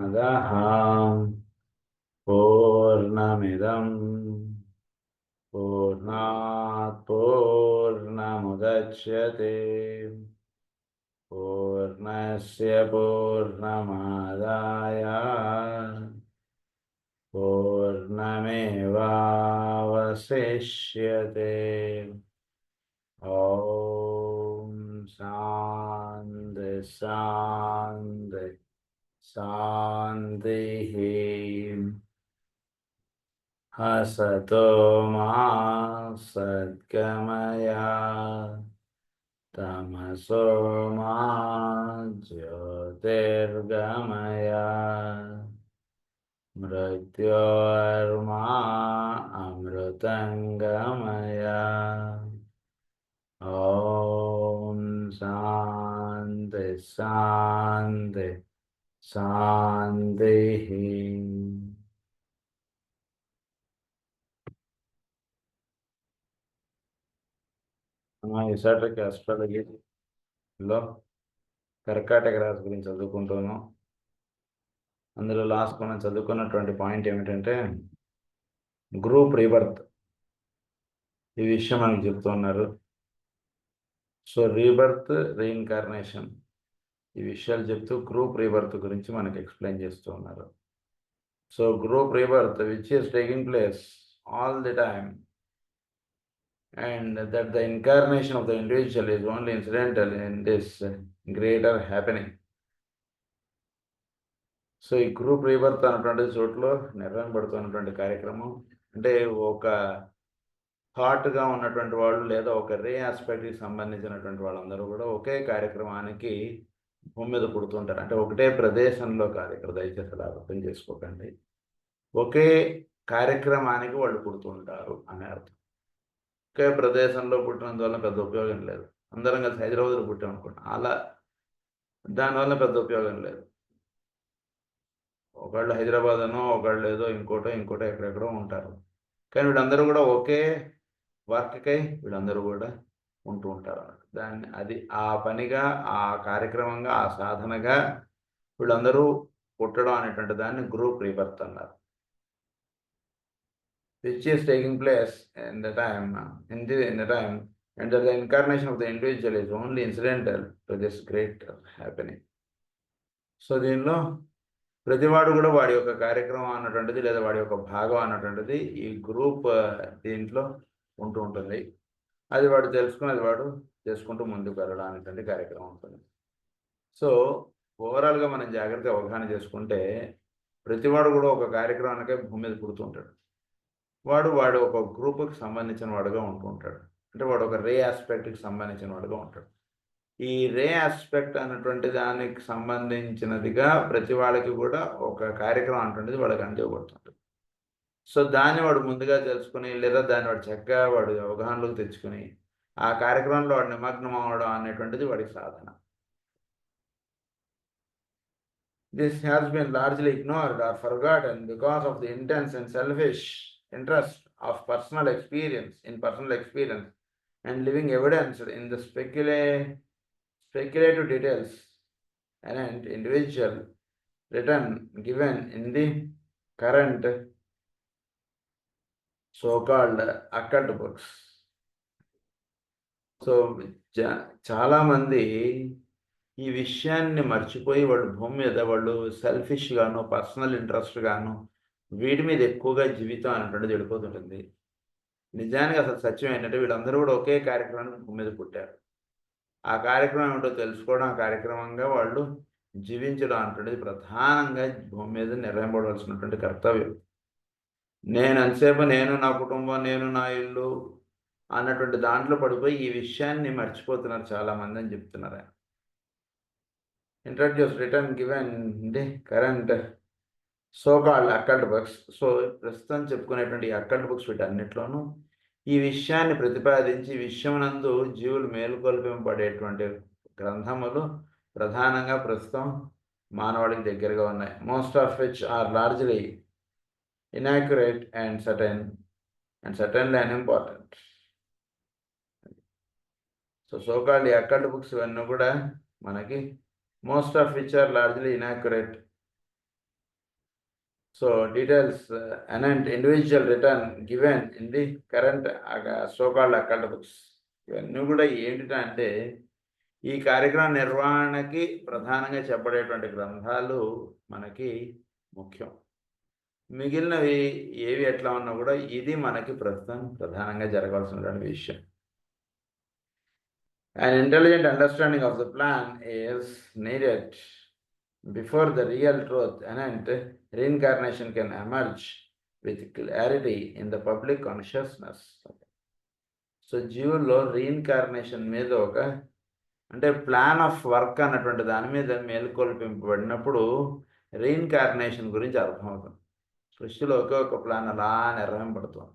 पूर्णमदः पूर्णमिदं पूर्णात् पूर्णमुदच्यते पूर्णस्य पूर्णमादाय पूर्णमेवावशिष्यते। ॐ शान्ति शान्ति शान्तिः। असतो मा सद्गमय तमसो मा ज्योतिर्गमय मृत्योर्मा अमृतंगमय। ॐ शान्ति शान्ति शान्तिः। ఈసారికి అస్ట్రాలజీలో కర్కాటక రాశి గురించి చదువుకుంటున్నాం. అందులో లాస్ట్ మనం చదువుకున్నటువంటి పాయింట్ ఏమిటంటే గ్రూప్ రీబర్త్. ఈ విషయం మనకు చెప్తున్నారు. సో రీబర్త్, రీఇన్కార్నేషన్, ఈ విషయాలు చెప్తూ గ్రూప్ రీబర్త్ గురించి మనకు ఎక్స్ప్లెయిన్ చేస్తూ ఉన్నారు. So group rebirth which is taking place all the time and that the incarnation of the individual is only incidental in this greater happening. So ఈ group rebirth అన్నటువంటి చోట్ల నిర్వహింపబడుతున్నటువంటి కార్యక్రమం అంటే ఒక థాట్గా ఉన్నటువంటి వాళ్ళు లేదా ఒక రే ఆస్పెక్ట్కి సంబంధించినటువంటి వాళ్ళందరూ కూడా ఒకే కార్యక్రమానికి భూమి మీద పుడుతుంటారు. అంటే ఒకటే ప్రదేశంలో కాదు, ఇక్కడ దయచేసి అలా అర్థం చేసుకోకండి. ఒకే కార్యక్రమానికి వాళ్ళు పుడుతుంటారు అనే అర్థం. ఒకే ప్రదేశంలో పుట్టినందువల్ల పెద్ద ఉపయోగం లేదు. అందరం కలిసి హైదరాబాద్లో పుట్టాం అనుకోండి, అలా దానివల్ల పెద్ద ఉపయోగం లేదు. ఒకళ్ళు హైదరాబాద్ అనో ఒకళ్ళు ఏదో ఇంకోటో ఎక్కడెక్కడో ఉంటారు. కానీ వీళ్ళందరూ కూడా ఒకే వర్క్కై వీళ్ళందరూ కూడా ఉంటూ ఉంటారు అన్నట్టు. దాన్ని అది ఆ పనిగా, ఆ కార్యక్రమంగా, ఆ సాధనగా వీళ్ళందరూ పుట్టడం అనేటువంటి దాన్ని గ్రూప్ రీబర్త్ అన్నారు. which is taking place in the time and that the incarnation of the individual is only incidental to this great happening. So దీనిలో ప్రతివాడు కూడా వాడి యొక్క కార్యక్రమం అన్నటువంటిది లేదా వాడి యొక్క భాగం అన్నటువంటిది ఈ గ్రూప్ దీంట్లో ఉంటూ ఉంటుంది. అది వాడు తెలుసుకుని అది వాడు చేసుకుంటూ ముందుకు వెళ్ళడం అనేటువంటి కార్యక్రమం ఉంటుంది. సో ఓవరాల్గా మనం జాగ్రత్తగా అవగాహన చేసుకుంటే ప్రతివాడు కూడా ఒక కార్యక్రమానికే భూమి మీద పుడుతూ ఉంటాడు. వాడు ఒక గ్రూప్కి సంబంధించిన వాడుగా ఉంటూ ఉంటాడు. అంటే వాడు ఒక రే ఆస్పెక్ట్కి సంబంధించిన వాడుగా ఉంటాడు. ఈ రే ఆస్పెక్ట్ అన్నటువంటి దానికి సంబంధించినదిగా ప్రతి వాళ్ళకి కూడా ఒక కార్యక్రమం అంటుండేది వాళ్ళకి అందివ్వబడుతుంది. సో దాన్ని వాడు ముందుగా తెలుసుకుని లేదా దాన్ని వాడు చక్కగా వాడు అవగాహనలోకి తెచ్చుకుని ఆ కార్యక్రమంలో వాడు నిమగ్నం అవ్వడం అనేటువంటిది వాడి సాధన. This has been largely ignored or forgotten because of the intense and selfish interest of personal experience and living evidence in the speculative details and individual written given in the current so-called occult books. So చాలా మంది ఈ విషయాన్ని మర్చిపోయి వాళ్ళు భూమి మీద వాళ్ళు selfish గాను, పర్సనల్ ఇంట్రెస్ట్ గాను వీటి మీద ఎక్కువగా జీవితం అనేటువంటిది వెళ్ళిపోతుంటుంది. నిజానికి అసలు సత్యం ఏంటంటే వీళ్ళందరూ కూడా ఒకే కార్యక్రమాన్ని భూమి మీద పుట్టారు. ఆ కార్యక్రమం ఏమిటో తెలుసుకోవడం, ఆ కార్యక్రమంగా వాళ్ళు జీవించడం అనేటువంటిది ప్రధానంగా భూమి మీద నిర్వహింపబడవలసినటువంటి కర్తవ్యం. నేను అంతసేపు నేను నా కుటుంబం, నేను నా ఇల్లు అన్నటువంటి దాంట్లో పడిపోయి ఈ విషయాన్ని మర్చిపోతున్నారు చాలామంది అని చెప్తున్నారు ఆయన. Introduce return given the current so-called occult books. So ప్రస్తుతం చెప్పుకునేటువంటి ఈ అక్కల్ట్ బుక్స్ వీటన్నిటిలోనూ ఈ విషయాన్ని ప్రతిపాదించి విశ్వమునందు జీవులు మేలుకొల్పింపబడేటువంటి గ్రంథములు ప్రధానంగా ప్రస్తుతం మానవాళికి దగ్గరగా ఉన్నాయి. Most of which are largely inaccurate and certainly unimportant. So-called occult books ఇవన్నీ కూడా మనకి most of which are largely inaccurate so details and individual return given in the current so-called occult books. ఇవన్నీ కూడా ఏంటంటే ఈ కార్యక్రమ నిర్వహణకి ప్రధానంగా చెప్పబడేటువంటి గ్రంథాలు మనకి ముఖ్యం. మిగిలినవి ఏవి ఎట్లా ఉన్నా కూడా ఇది మనకి ప్రస్తుతం ప్రధానంగా జరగాల్సినటువంటి విషయం. An intelligent understanding of the plan is needed before the real truth and reincarnation can emerge with clarity in the public consciousness. So జీవుల్లో రీఇన్కార్నేషన్ మీద ఒక అంటే ప్లాన్ ఆఫ్ వర్క్ అన్నటువంటి దాని మీద మేల్కొల్పింపబడినప్పుడు రీఇన్కార్నేషన్ గురించి అర్థమవుతుంది. సృష్టిలో ఒకే ఒక ప్లాన్ అలా నిర్వహింపబడుతుంది.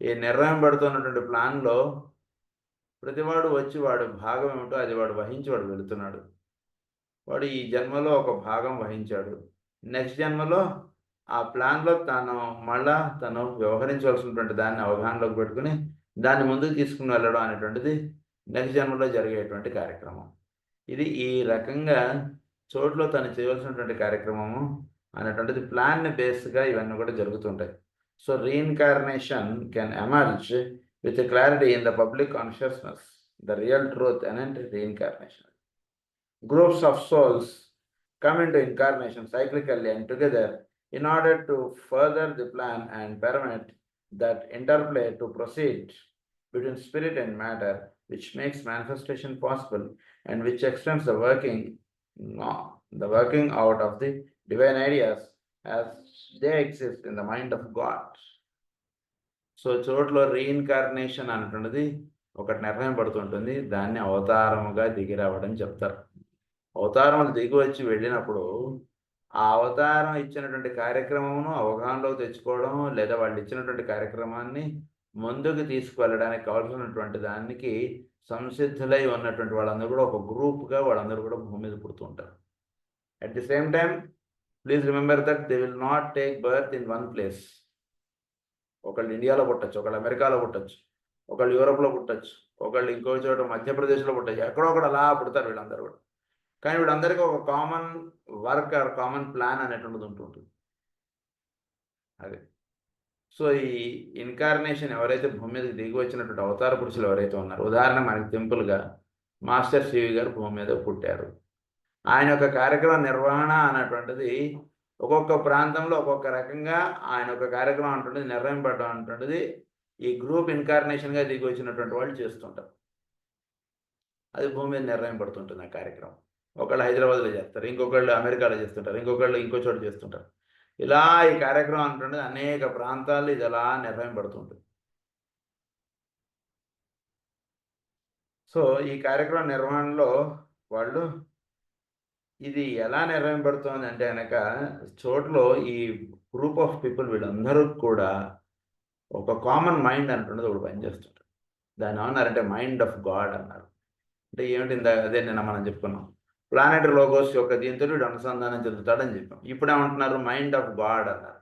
ఈ నిర్వహింపబడుతున్నటువంటి ప్లాన్లో ప్రతివాడు వచ్చి వాడు భాగం ఏమిటో అది వాడు వహించి వాడు వెళుతున్నాడు. వాడు ఈ జన్మలో ఒక భాగం వహించాడు. నెక్స్ట్ జన్మలో ఆ ప్లాన్లో తను వ్యవహరించవలసినటువంటి దాన్ని అవగాహనలోకి పెట్టుకుని దాన్ని ముందుకు తీసుకుని వెళ్ళడం అనేటువంటిది నెక్స్ట్ జన్మలో జరిగేటువంటి కార్యక్రమం. ఇది ఈ రకంగా చోట్లో తను చేయవలసినటువంటి కార్యక్రమము అనేటువంటిది ప్లాన్ని బేస్గా ఇవన్నీ కూడా జరుగుతుంటాయి. So reincarnation can emerge with clarity in the public consciousness, the real truth and reincarnation. Groups of souls come into incarnation cyclically and together in order to further the plan and permit that interplay to proceed between spirit and matter, which makes manifestation possible and which extends the working out of the divine ideas as they exist in the mind of God. So చోట్లో reincarnation అనేటువంటిది ఒకటి నిర్ణయం పడుతుంటుంది. దాన్ని అవతారముగా దిగి రావడం చెప్తారు. అవతారములు దిగి వచ్చి వెళ్ళినప్పుడు ఆ అవతారం ఇచ్చినటువంటి కార్యక్రమమును అవగాహనలోకి తెచ్చుకోవడం లేదా వాళ్ళు ఇచ్చినటువంటి కార్యక్రమాన్ని ముందుకు తీసుకువెళ్ళడానికి కావాల్సినటువంటి దానికి సంసిద్ధులై ఉన్నటువంటి వాళ్ళందరూ కూడా ఒక గ్రూప్గా వాళ్ళందరూ కూడా భూమి మీద పుడుతుంటారు. At the same time please remember that they will not take birth in one place. ఒకళ్ళు ఇండియాలో పుట్టచ్చు, ఒకళ్ళు అమెరికాలో పుట్టచ్చు, ఒకళ్ళు యూరోప్లో పుట్టచ్చు, ఒకళ్ళు ఇంకో చోట మధ్యప్రదేశ్లో పుట్టచ్చు, ఎక్కడో ఒకటి అలా పుడతారు వీళ్ళందరూ కూడా. కానీ వీళ్ళందరికీ ఒక common work or common plan అనేటువంటిది ఉంటుంటుంది. అదే సో ఈ ఇన్కార్నేషన్ ఎవరైతే భూమి మీదకి దిగి వచ్చినటువంటి అవతార పురుషులు ఎవరైతే ఉన్నారో, ఉదాహరణ మనకి సింపుల్గా మాస్టర్ సివి గారు భూమి మీద పుట్టారు. ఆయన యొక్క కార్యక్రమ నిర్వహణ అనేటువంటిది ఒక్కొక్క ప్రాంతంలో ఒక్కొక్క రకంగా ఆయన ఒక కార్యక్రమం అంటుంటుంది నిర్వహింపడం అంటుంటుంది ఈ గ్రూప్ ఇన్కార్నేషన్గా దిగి వచ్చినటువంటి వాళ్ళు చేస్తుంటారు. అది భూమి మీద నిర్వహింపడుతుంటుంది ఆ కార్యక్రమం. ఒకళ్ళు హైదరాబాద్లో చేస్తారు, ఇంకొకళ్ళు అమెరికాలో చేస్తుంటారు, ఇంకొకళ్ళు ఇంకో చోట చేస్తుంటారు. ఇలా ఈ కార్యక్రమం అంటుంటుంది అనేక ప్రాంతాల్లో ఇది అలా నిర్వహింపడుతుంటుంది. సో ఈ కార్యక్రమం నిర్వహణలో వాళ్ళు ఇది ఎలా నిర్వహింపబడుతుంది అంటే కనుక చోట్లో ఈ గ్రూప్ ఆఫ్ పీపుల్ వీళ్ళందరూ కూడా ఒక కామన్ మైండ్ అంటున్నది ఒకటి పనిచేస్తుంటారు. దాన్ని ఏమన్నారంటే మైండ్ ఆఫ్ గాడ్ అన్నారు. అంటే ఏమిటి అదే నిన్న మనం చెప్పుకున్నాం ప్లానెటరీ లోగోస్ యొక్క దీంతో వీడు అనుసంధానం చెందుతాడని చెప్పాం. ఇప్పుడు ఏమంటున్నారు మైండ్ ఆఫ్ గాడ్ అన్నారు.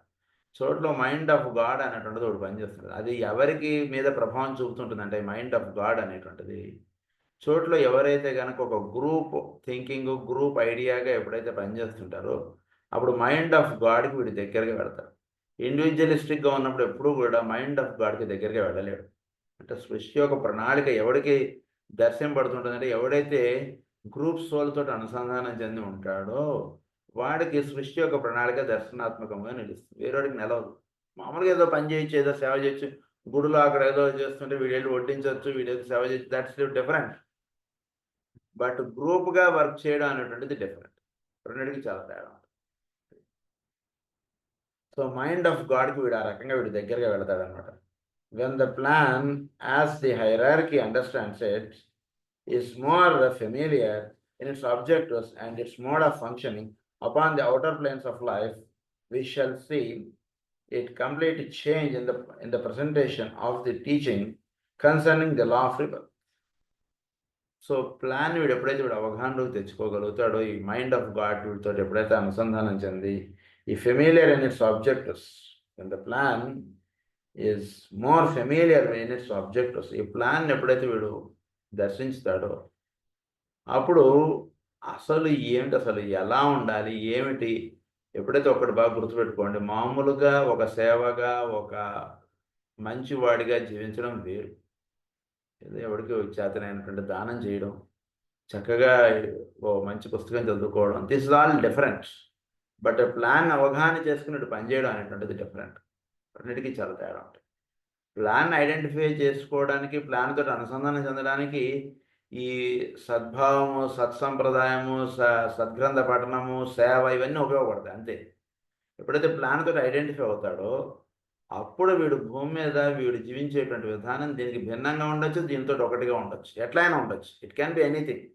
చోట్లో మైండ్ ఆఫ్ గాడ్ అనేటువంటిది ఒకటి పనిచేస్తుంది. అది ఎవరికి మీద ప్రభావం చూపుతుంటుంది అంటే మైండ్ ఆఫ్ గాడ్ అనేటువంటిది చోట్లో ఎవరైతే కనుక ఒక గ్రూప్ థింకింగ్ గ్రూప్ ఐడియాగా ఎప్పుడైతే పనిచేస్తుంటారో అప్పుడు మైండ్ ఆఫ్ గాడ్కి వీడి దగ్గరగా వెళ్తారు. ఇండివిజువలిస్టిక్గా ఉన్నప్పుడు ఎప్పుడూ కూడా మైండ్ ఆఫ్ గాడ్కి దగ్గరగా వెళ్ళలేడు. అంటే సృష్టి యొక్క ప్రణాళిక ఎవరికి దర్శింపడుతుంటుందంటే ఎవడైతే గ్రూప్ సోల్తో అనుసంధానం చెంది ఉంటాడో వాడికి సృష్టి యొక్క ప్రణాళిక దర్శనాత్మకంగా నిలుస్తుంది. వేరేవాడికి నిలవదు. మామూలుగా ఏదో పని చేయొచ్చు, ఏదో సేవ చేయొచ్చు, గుడిలో అక్కడ ఏదో చేస్తుంటే వీడేళ్ళు వడ్డించవచ్చు, వీడేదో సేవ చేయొచ్చు, దట్స్ డిఫరెంట్. బట్ గ్రూప్గా వర్క్ చేయడం అనేటువంటిది డిఫరెంట్. రెండింటికి చాలా తేడా ఉంటుంది. సో మైండ్ ఆఫ్ గాడ్కి వీడు ఆ రకంగా వీడి దగ్గరగా వెళతాడు అనమాట. When the plan as the hierarchy understands it is more familiar in its objectives and its mode of functioning upon the outer planes of life we shall see it complete change in the presentation of the teaching concerning the law of rebirth. So plan వీడు ఎప్పుడైతే వీడు అవగాహనలోకి తెచ్చుకోగలుగుతాడో ఈ mind of God వీడితో ఎప్పుడైతే అనుసంధానం చెంది ఈ familiar in its objectives and the plan is more familiar in its objectives ఈ ప్లాన్ ఎప్పుడైతే వీడు దర్శించుతాడో అప్పుడు అసలు ఏమిటి, అసలు ఎలా ఉండాలి, ఏమిటి ఎప్పుడైతే ఒకటి బాగా గుర్తుపెట్టుకోండి, మామూలుగా ఒక సేవగా, ఒక మంచివాడిగా జీవించడం వేరు. ఏదో ఎవడికి చేతనైనటువంటి దానం చేయడం, చక్కగా ఓ మంచి పుస్తకం చదువుకోవడం, this is all different. But plan అవగాహన చేసుకుని పనిచేయడం అనేటువంటిది డిఫరెంట్. రెండింటికి చాలా తేడా ఉంటుంది. ప్లాన్ ఐడెంటిఫై చేసుకోవడానికి, ప్లాన్ తోటి అనుసంధానం చెందడానికి ఈ సద్భావము, సత్సంప్రదాయము, సద్గ్రంథ పఠనము, సేవ ఇవన్నీ ఉపయోగపడతాయి అంతే. ఎప్పుడైతే ప్లాన్ తోటి ఐడెంటిఫై అవుతాడో అప్పుడు వీడు భూమి మీద వీడు జీవించేటువంటి విధానం దీనికి భిన్నంగా ఉండొచ్చు, దీంతో ఒకటిగా ఉండొచ్చు, ఎట్లయినా ఉండొచ్చు. It can be anything.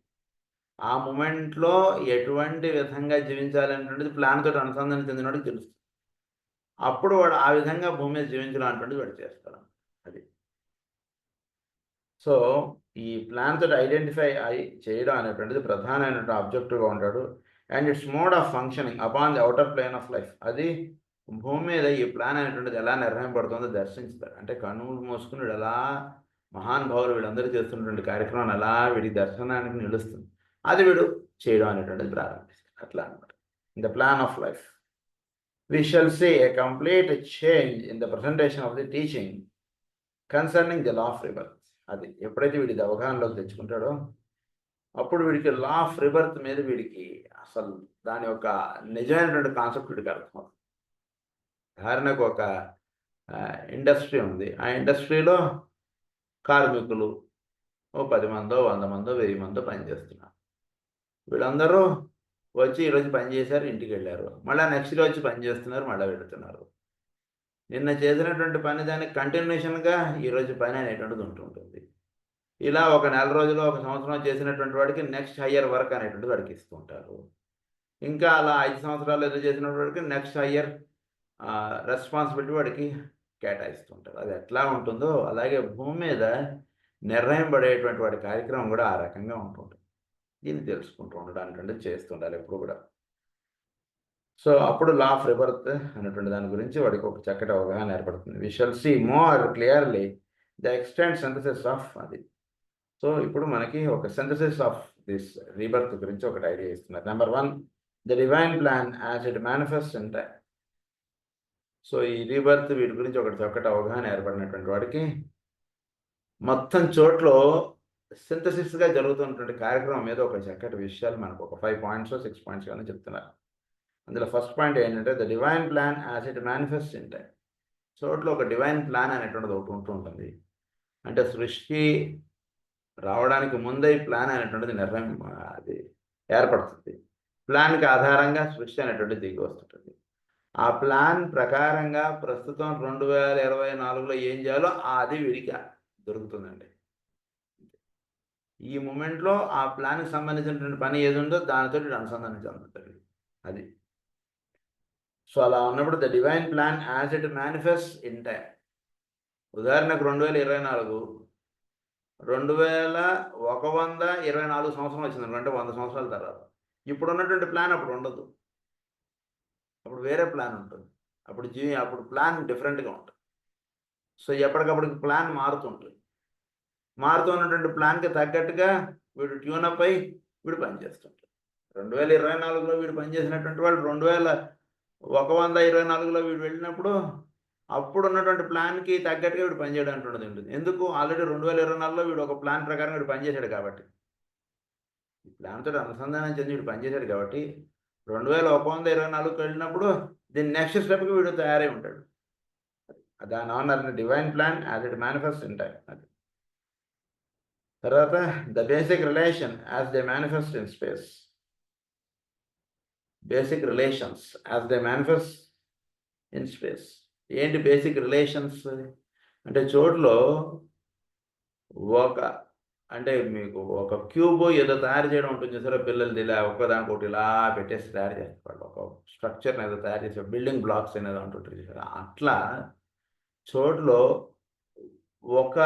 ఆ మూమెంట్లో ఎటువంటి విధంగా జీవించాలనేటువంటిది ప్లాన్ తోటి అనుసంధానం చెందినవాడికి తెలుస్తుంది. అప్పుడు వాడు ఆ విధంగా భూమి మీద జీవించడం అటువంటిది వాడు చేస్తాడు. అది. సో ఈ ప్లాన్ తోటి ఐడెంటిఫై చేయడం అనేటువంటిది ప్రధానమైనటువంటి ఆబ్జెక్టివ్గా ఉంటాడు. And its mode of functioning upon the outer plane of life. అది భూమి మీద ఈ ప్లాన్ అనేటువంటిది ఎలా నిర్వహింపబడుతుందో దర్శించుతాడు. అంటే కన్నులు మూసుకుని వీడు ఎలా మహానుభావులు వీళ్ళందరూ చేస్తున్నటువంటి కార్యక్రమాన్ని ఎలా వీడికి దర్శనానికి నిలుస్తుంది, అది వీడు చేయడం అనేటువంటిది ప్రారంభిస్తాడు. అట్లా అనమాట. In the plan of life we shall see a complete change in the presentation of the teaching concerning the law of rebirth. అది ఎప్పుడైతే వీడికి అవగాహనలోకి తెచ్చుకుంటాడో అప్పుడు వీడికి లా ఆఫ్ రిబర్త్ మీద వీడికి అసలు దాని యొక్క నిజమైనటువంటి కాన్సెప్ట్ వీడికి అర్థమవుతుంది. ఉదాహరణకు ఒక ఇండస్ట్రీ ఉంది. ఆ ఇండస్ట్రీలో కార్మికులు ఓ 10 మందో 100 మందో 1000 మందో పనిచేస్తున్నారు. వీళ్ళందరూ వచ్చి ఈరోజు పని చేశారు, ఇంటికి వెళ్ళారు. మళ్ళీ నెక్స్ట్ రోజు పని చేస్తున్నారు, మళ్ళీ వెళుతున్నారు. నిన్న చేసినటువంటి పని దానికి కంటిన్యూషన్గా ఈరోజు పని అనేటువంటిది ఉంటుంటుంది. ఇలా ఒక నెల రోజులు, ఒక సంవత్సరం చేసినటువంటి వాడికి నెక్స్ట్ హయ్యర్ వర్క్ అనేటువంటిది వాడికి ఇస్తూ ఉంటారు. ఇంకా అలా 5 సంవత్సరాలు ఏదో చేసినటువంటి వాడికి నెక్స్ట్ హయ్యర్ రెస్పాన్సిబిలిటీ వాడికి కేటాయిస్తుంటారు. అది ఎట్లా ఉంటుందో అలాగే భూమి మీద నిర్ణయం పడేటువంటి వాడి కార్యక్రమం కూడా ఆ రకంగా ఉంటుంటుంది. దీన్ని తెలుసుకుంటూ ఉండడానికి చేస్తుండాలి ఎప్పుడు కూడా. సో అప్పుడు లా ఆఫ్ రిబర్త్ అనేటువంటి దాని గురించి వాడికి ఒక చక్కటి అవగాహన ఏర్పడుతుంది. We shall see more clearly the extent synthesis of అది. సో ఇప్పుడు మనకి ఒక సింథసిస్ ఆఫ్ దిస్ రీబర్త్ గురించి ఒకటి ఐడియా ఇస్తున్నారు. Number 1, the divine plan as it manifest in time. So ఈ రీబర్త్ వీటి గురించి ఒకటి చక్కటి అవగాహన ఏర్పడినటువంటి వాడికి మొత్తం చోట్లో సింథసిస్గా జరుగుతున్నటువంటి కార్యక్రమం మీద ఒక చక్కటి విషయాలు మనకు ఒక 5 పాయింట్స్ 6 పాయింట్స్ కానీ చెప్తున్నారు. అందులో ఫస్ట్ పాయింట్ ఏంటంటే the divine plan as it manifest in time. చోట్ల ఒక డివైన్ ప్లాన్ అనేటువంటిది ఒకటి ఉంటుంటుంది. అంటే సృష్టి రావడానికి ముందే ఈ ప్లాన్ అనేటువంటిది నిర్ణయం అది ఏర్పడుతుంది. ప్లాన్కి ఆధారంగా సృష్టి అనేటువంటిది దిగి వస్తుంటుంది. ఆ ప్లాన్ ప్రకారంగా ప్రస్తుతం 2024లో ఏం చేయాలో అది వీడికి దొరుకుతుందండి. ఈ మూమెంట్లో ఆ ప్లాన్కి సంబంధించినటువంటి పని ఏది ఉందో దానితో అనుసంధానం చెందుతుంది. అది. సో అలా ఉన్నప్పుడు the divine plan as it manifest in time. ఉదాహరణకు 2024 2124 సంవత్సరం వచ్చింది అంటే 100 సంవత్సరాల తర్వాత. ఇప్పుడు ఉన్నటువంటి ప్లాన్ అప్పుడు ఉండదు. అప్పుడు వేరే ప్లాన్ ఉంటుంది. అప్పుడు ప్లాన్ డిఫరెంట్గా ఉంటుంది. సో ఎప్పటికప్పటికి ప్లాన్ మారుతుంటుంది. మారుతున్నటువంటి ప్లాన్కి తగ్గట్టుగా వీడు ట్యూనప్ అయి వీడు పనిచేస్తుంటాడు. 2024లో వీడు పనిచేసినటువంటి వాళ్ళు 2124లో వీడు వెళ్ళినప్పుడు అప్పుడు ఉన్నటువంటి ప్లాన్కి తగ్గట్టుగా వీడు పనిచేయడానికి ఉంటుంది. ఎందుకు? ఆల్రెడీ 2024లో వీడు ఒక ప్లాన్ ప్రకారం వీడు పనిచేశాడు కాబట్టి, ఈ ప్లాన్తో అనుసంధానం చెంది వీడు పనిచేశాడు కాబట్టి 2124కి వెళ్ళినప్పుడు దీని నెక్స్ట్ స్టెప్కి వీడు తయారై ఉంటాడు. దాని అన్నారు divine plan as it manifest in time. అది తర్వాత the basic relation as they manifest in space. Basic relations as they manifest in space. ఏంటి బేసిక్ రిలేషన్స్ అంటే చోట్లో అంటే మీకు ఒక క్యూబ్ ఏదో తయారు చేయడం ఉంటుంది చూసారా, పిల్లలది ఇలా ఒక్కదానికొకటి ఇలా పెట్టేసి తయారు చేస్తారు. ఒక స్ట్రక్చర్ని ఏదో తయారు చేసే బిల్డింగ్ బ్లాక్స్ అనేది ఉంటుంది చూసారా, అట్లా చోట్లో ఒక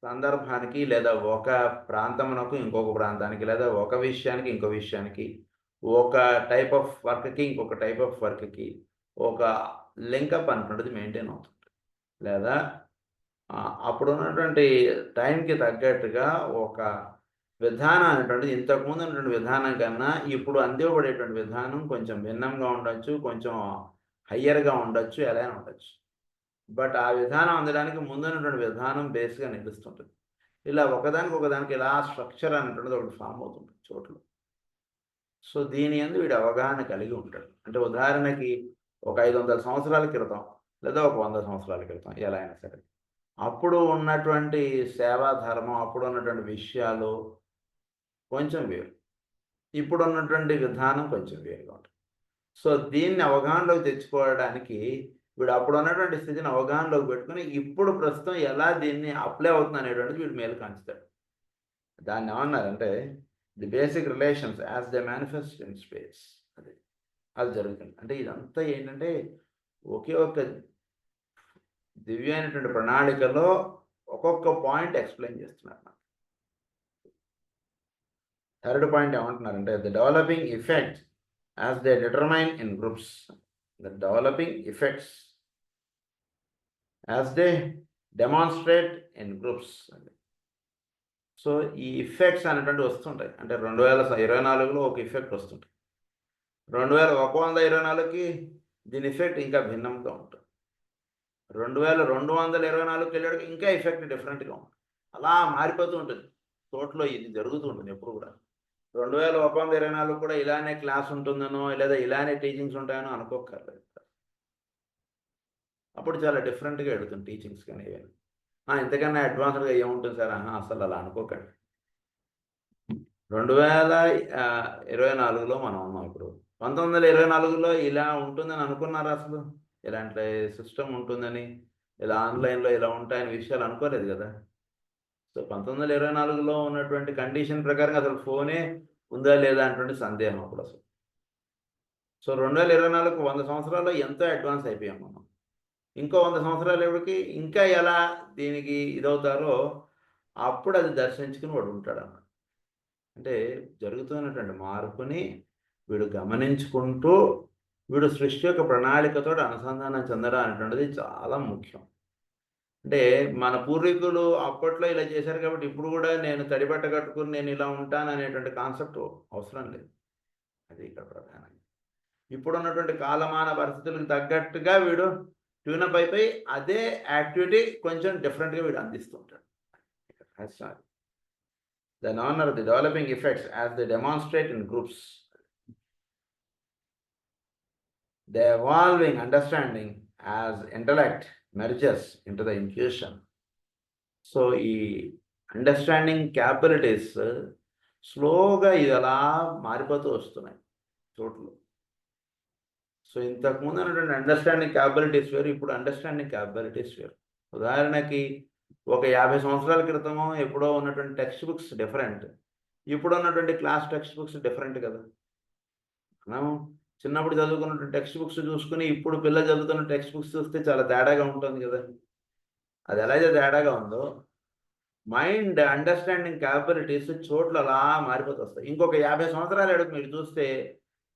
సందర్భానికి లేదా ఒక ప్రాంతమునకు ఇంకొక ప్రాంతానికి లేదా ఒక విషయానికి ఇంకో విషయానికి ఒక టైప్ ఆఫ్ వర్క్కి ఇంకొక టైప్ ఆఫ్ వర్క్కి ఒక లింకప్ అనుకున్నది మెయింటైన్ అవుతుంది. లేదా అప్పుడు ఉన్నటువంటి టైంకి తగ్గట్టుగా ఒక విధానం అనేటువంటిది ఇంతకుముందు ఉన్నటువంటి విధానం కన్నా ఇప్పుడు అందివ్వబడేటువంటి విధానం కొంచెం భిన్నంగా ఉండొచ్చు, కొంచెం హయ్యర్గా ఉండొచ్చు, ఎలా అయినా ఉండొచ్చు. బట్ ఆ విధానం అందడానికి ముందున్నటువంటి విధానం బేస్గా నిలుస్తుంటుంది. ఇలా ఒకదానికి ఇలా స్ట్రక్చర్ అనేటువంటిది ఒకటి ఫామ్ అవుతుంది చోట్లు. సో దీని యందు వీడు అవగాహన కలిగి ఉంటాడు. అంటే ఉదాహరణకి ఒక 500 సంవత్సరాల క్రితం లేదా ఒక 100 సంవత్సరాల క్రితం ఎలా అయినా సరే, అప్పుడు ఉన్నటువంటి సేవా ధర్మం, అప్పుడు ఉన్నటువంటి విషయాలు కొంచెం వేరు. ఇప్పుడున్నటువంటి విధానం కొంచెం వేరుగా ఉంటుంది. సో దీన్ని అవగాహనలోకి తెచ్చుకోవడానికి వీడు అప్పుడు ఉన్నటువంటి స్థితిని అవగాహనలోకి పెట్టుకొని ఇప్పుడు ప్రస్తుతం ఎలా దీన్ని అప్లై అవుతుంది అనేటువంటిది వీడు మేలు కాంచుతాడు. దాన్ని ఏమన్నారంటే the basic relations as they manifest in space. అది జరుగుతుంది. అంటే ఇదంతా ఏంటంటే ఒకే ఒక్క దివ్యమైనటువంటి ప్రణాళికలో ఒక్కొక్క పాయింట్ ఎక్స్ప్లెయిన్ చేస్తున్నారు. థర్డ్ పాయింట్ ఏమంటున్నారంటే the developing effect as they determine in groups. The developing effects as they demonstrate in groups. So ఈ ఇఫెక్ట్స్ అనేటువంటి వస్తుంటాయి. అంటే 2024లో ఒక ఇఫెక్ట్ వస్తుంటుంది, 2124కి దీని ఎఫెక్ట్ ఇంకా భిన్నంగా ఉంటుంది, 2224కి వెళ్ళేటికి ఇంకా ఎఫెక్ట్ డిఫరెంట్గా ఉంటుంది. అలా మారిపోతూ ఉంటుంది తోటలో. ఇది జరుగుతూ ఉంటుంది ఎప్పుడు కూడా. 2124 కూడా ఇలానే క్లాస్ ఉంటుందనో లేదా ఇలానే టీచింగ్స్ ఉంటాయనో అనుకోకర్లేదు. అప్పుడు చాలా డిఫరెంట్గా వెళుతుంది టీచింగ్స్ కానీ ఏమైనా. ఇంతకన్నా అడ్వాన్స్డ్గా ఏముంటుంది సార్? అసలు అలా అనుకోకండి. 2024లో మనం ఉన్నాం ఇప్పుడు. 1924లో ఇలా ఉంటుందని అనుకున్నారా అసలు? ఇలాంటి సిస్టమ్ ఉంటుందని, ఇలా ఆన్లైన్లో ఇలా ఉంటాయని విషయాలు అనుకోలేదు కదా. సో 1924లో ఉన్నటువంటి కండిషన్ ప్రకారం అసలు ఫోనే ఉందా లేదా అటువంటి సందేహం అప్పుడు అసలు. సో 2024కు 100 సంవత్సరాల్లో ఎంతో అడ్వాన్స్ అయిపోయాం మనం. ఇంకో 100 సంవత్సరాలకి ఇంకా ఎలా దీనికి ఇదవుతారో అప్పుడు అది దర్శించుకుని వాడు ఉంటాడు అన్నమాట. అంటే జరుగుతున్నటువంటి మార్పుని వీడు గమనించుకుంటూ వీడు సృష్టి యొక్క ప్రణాళికతో అనుసంధానం చెందడం అనేటువంటిది చాలా ముఖ్యం. అంటే మన పూర్వీకులు అప్పట్లో ఇలా చేశారు కాబట్టి ఇప్పుడు కూడా నేను తడిబట్ట కట్టుకుని నేను ఇలా ఉంటాను అనేటువంటి కాన్సెప్ట్ అవసరం లేదు. అది ఇక్కడ ప్రధానంగా ఇప్పుడున్నటువంటి కాలమాన పరిస్థితులకు తగ్గట్టుగా వీడు ట్యూనప్ అయిపోయి అదే యాక్టివిటీ కొంచెం డిఫరెంట్గా వీడు అందిస్తుంటాడు. Then honor the developing effects as they demonstrate in groups. The evolving understanding as intellect merges into the intuition. So ఈ అండర్స్టాండింగ్ క్యాపబిలిటీస్ స్లోగా ఇది అలా మారిపోతూ వస్తున్నాయి చోట్లు. సో ఇంతకుముందు ఉన్నటువంటి అండర్స్టాండింగ్ క్యాపబిలిటీస్ వేరు, ఇప్పుడు అండర్స్టాండింగ్ క్యాపబిలిటీస్ వేరు. ఉదాహరణకి ఒక 50 సంవత్సరాల క్రితమో ఎప్పుడో ఉన్నటువంటి టెక్స్ట్ బుక్స్ డిఫరెంట్, ఇప్పుడు ఉన్నటువంటి క్లాస్ టెక్స్ట్ బుక్స్ డిఫరెంట్ కదా. మనం చిన్నప్పుడు చదువుకున్నటువంటి టెక్స్ట్ బుక్స్ చూసుకుని ఇప్పుడు పిల్లలు చదువుతున్న టెక్స్ట్ బుక్స్ చూస్తే చాలా తేడాగా ఉంటుంది కదా. అది ఎలాగైతే తేడాగా ఉందో మైండ్ అండర్స్టాండింగ్ క్యాపబిలిటీస్ చోట్ల అలా మారిపోతూ వస్తాయి. ఇంకొక 50 సంవత్సరాల ఎడుగు మీరు చూస్తే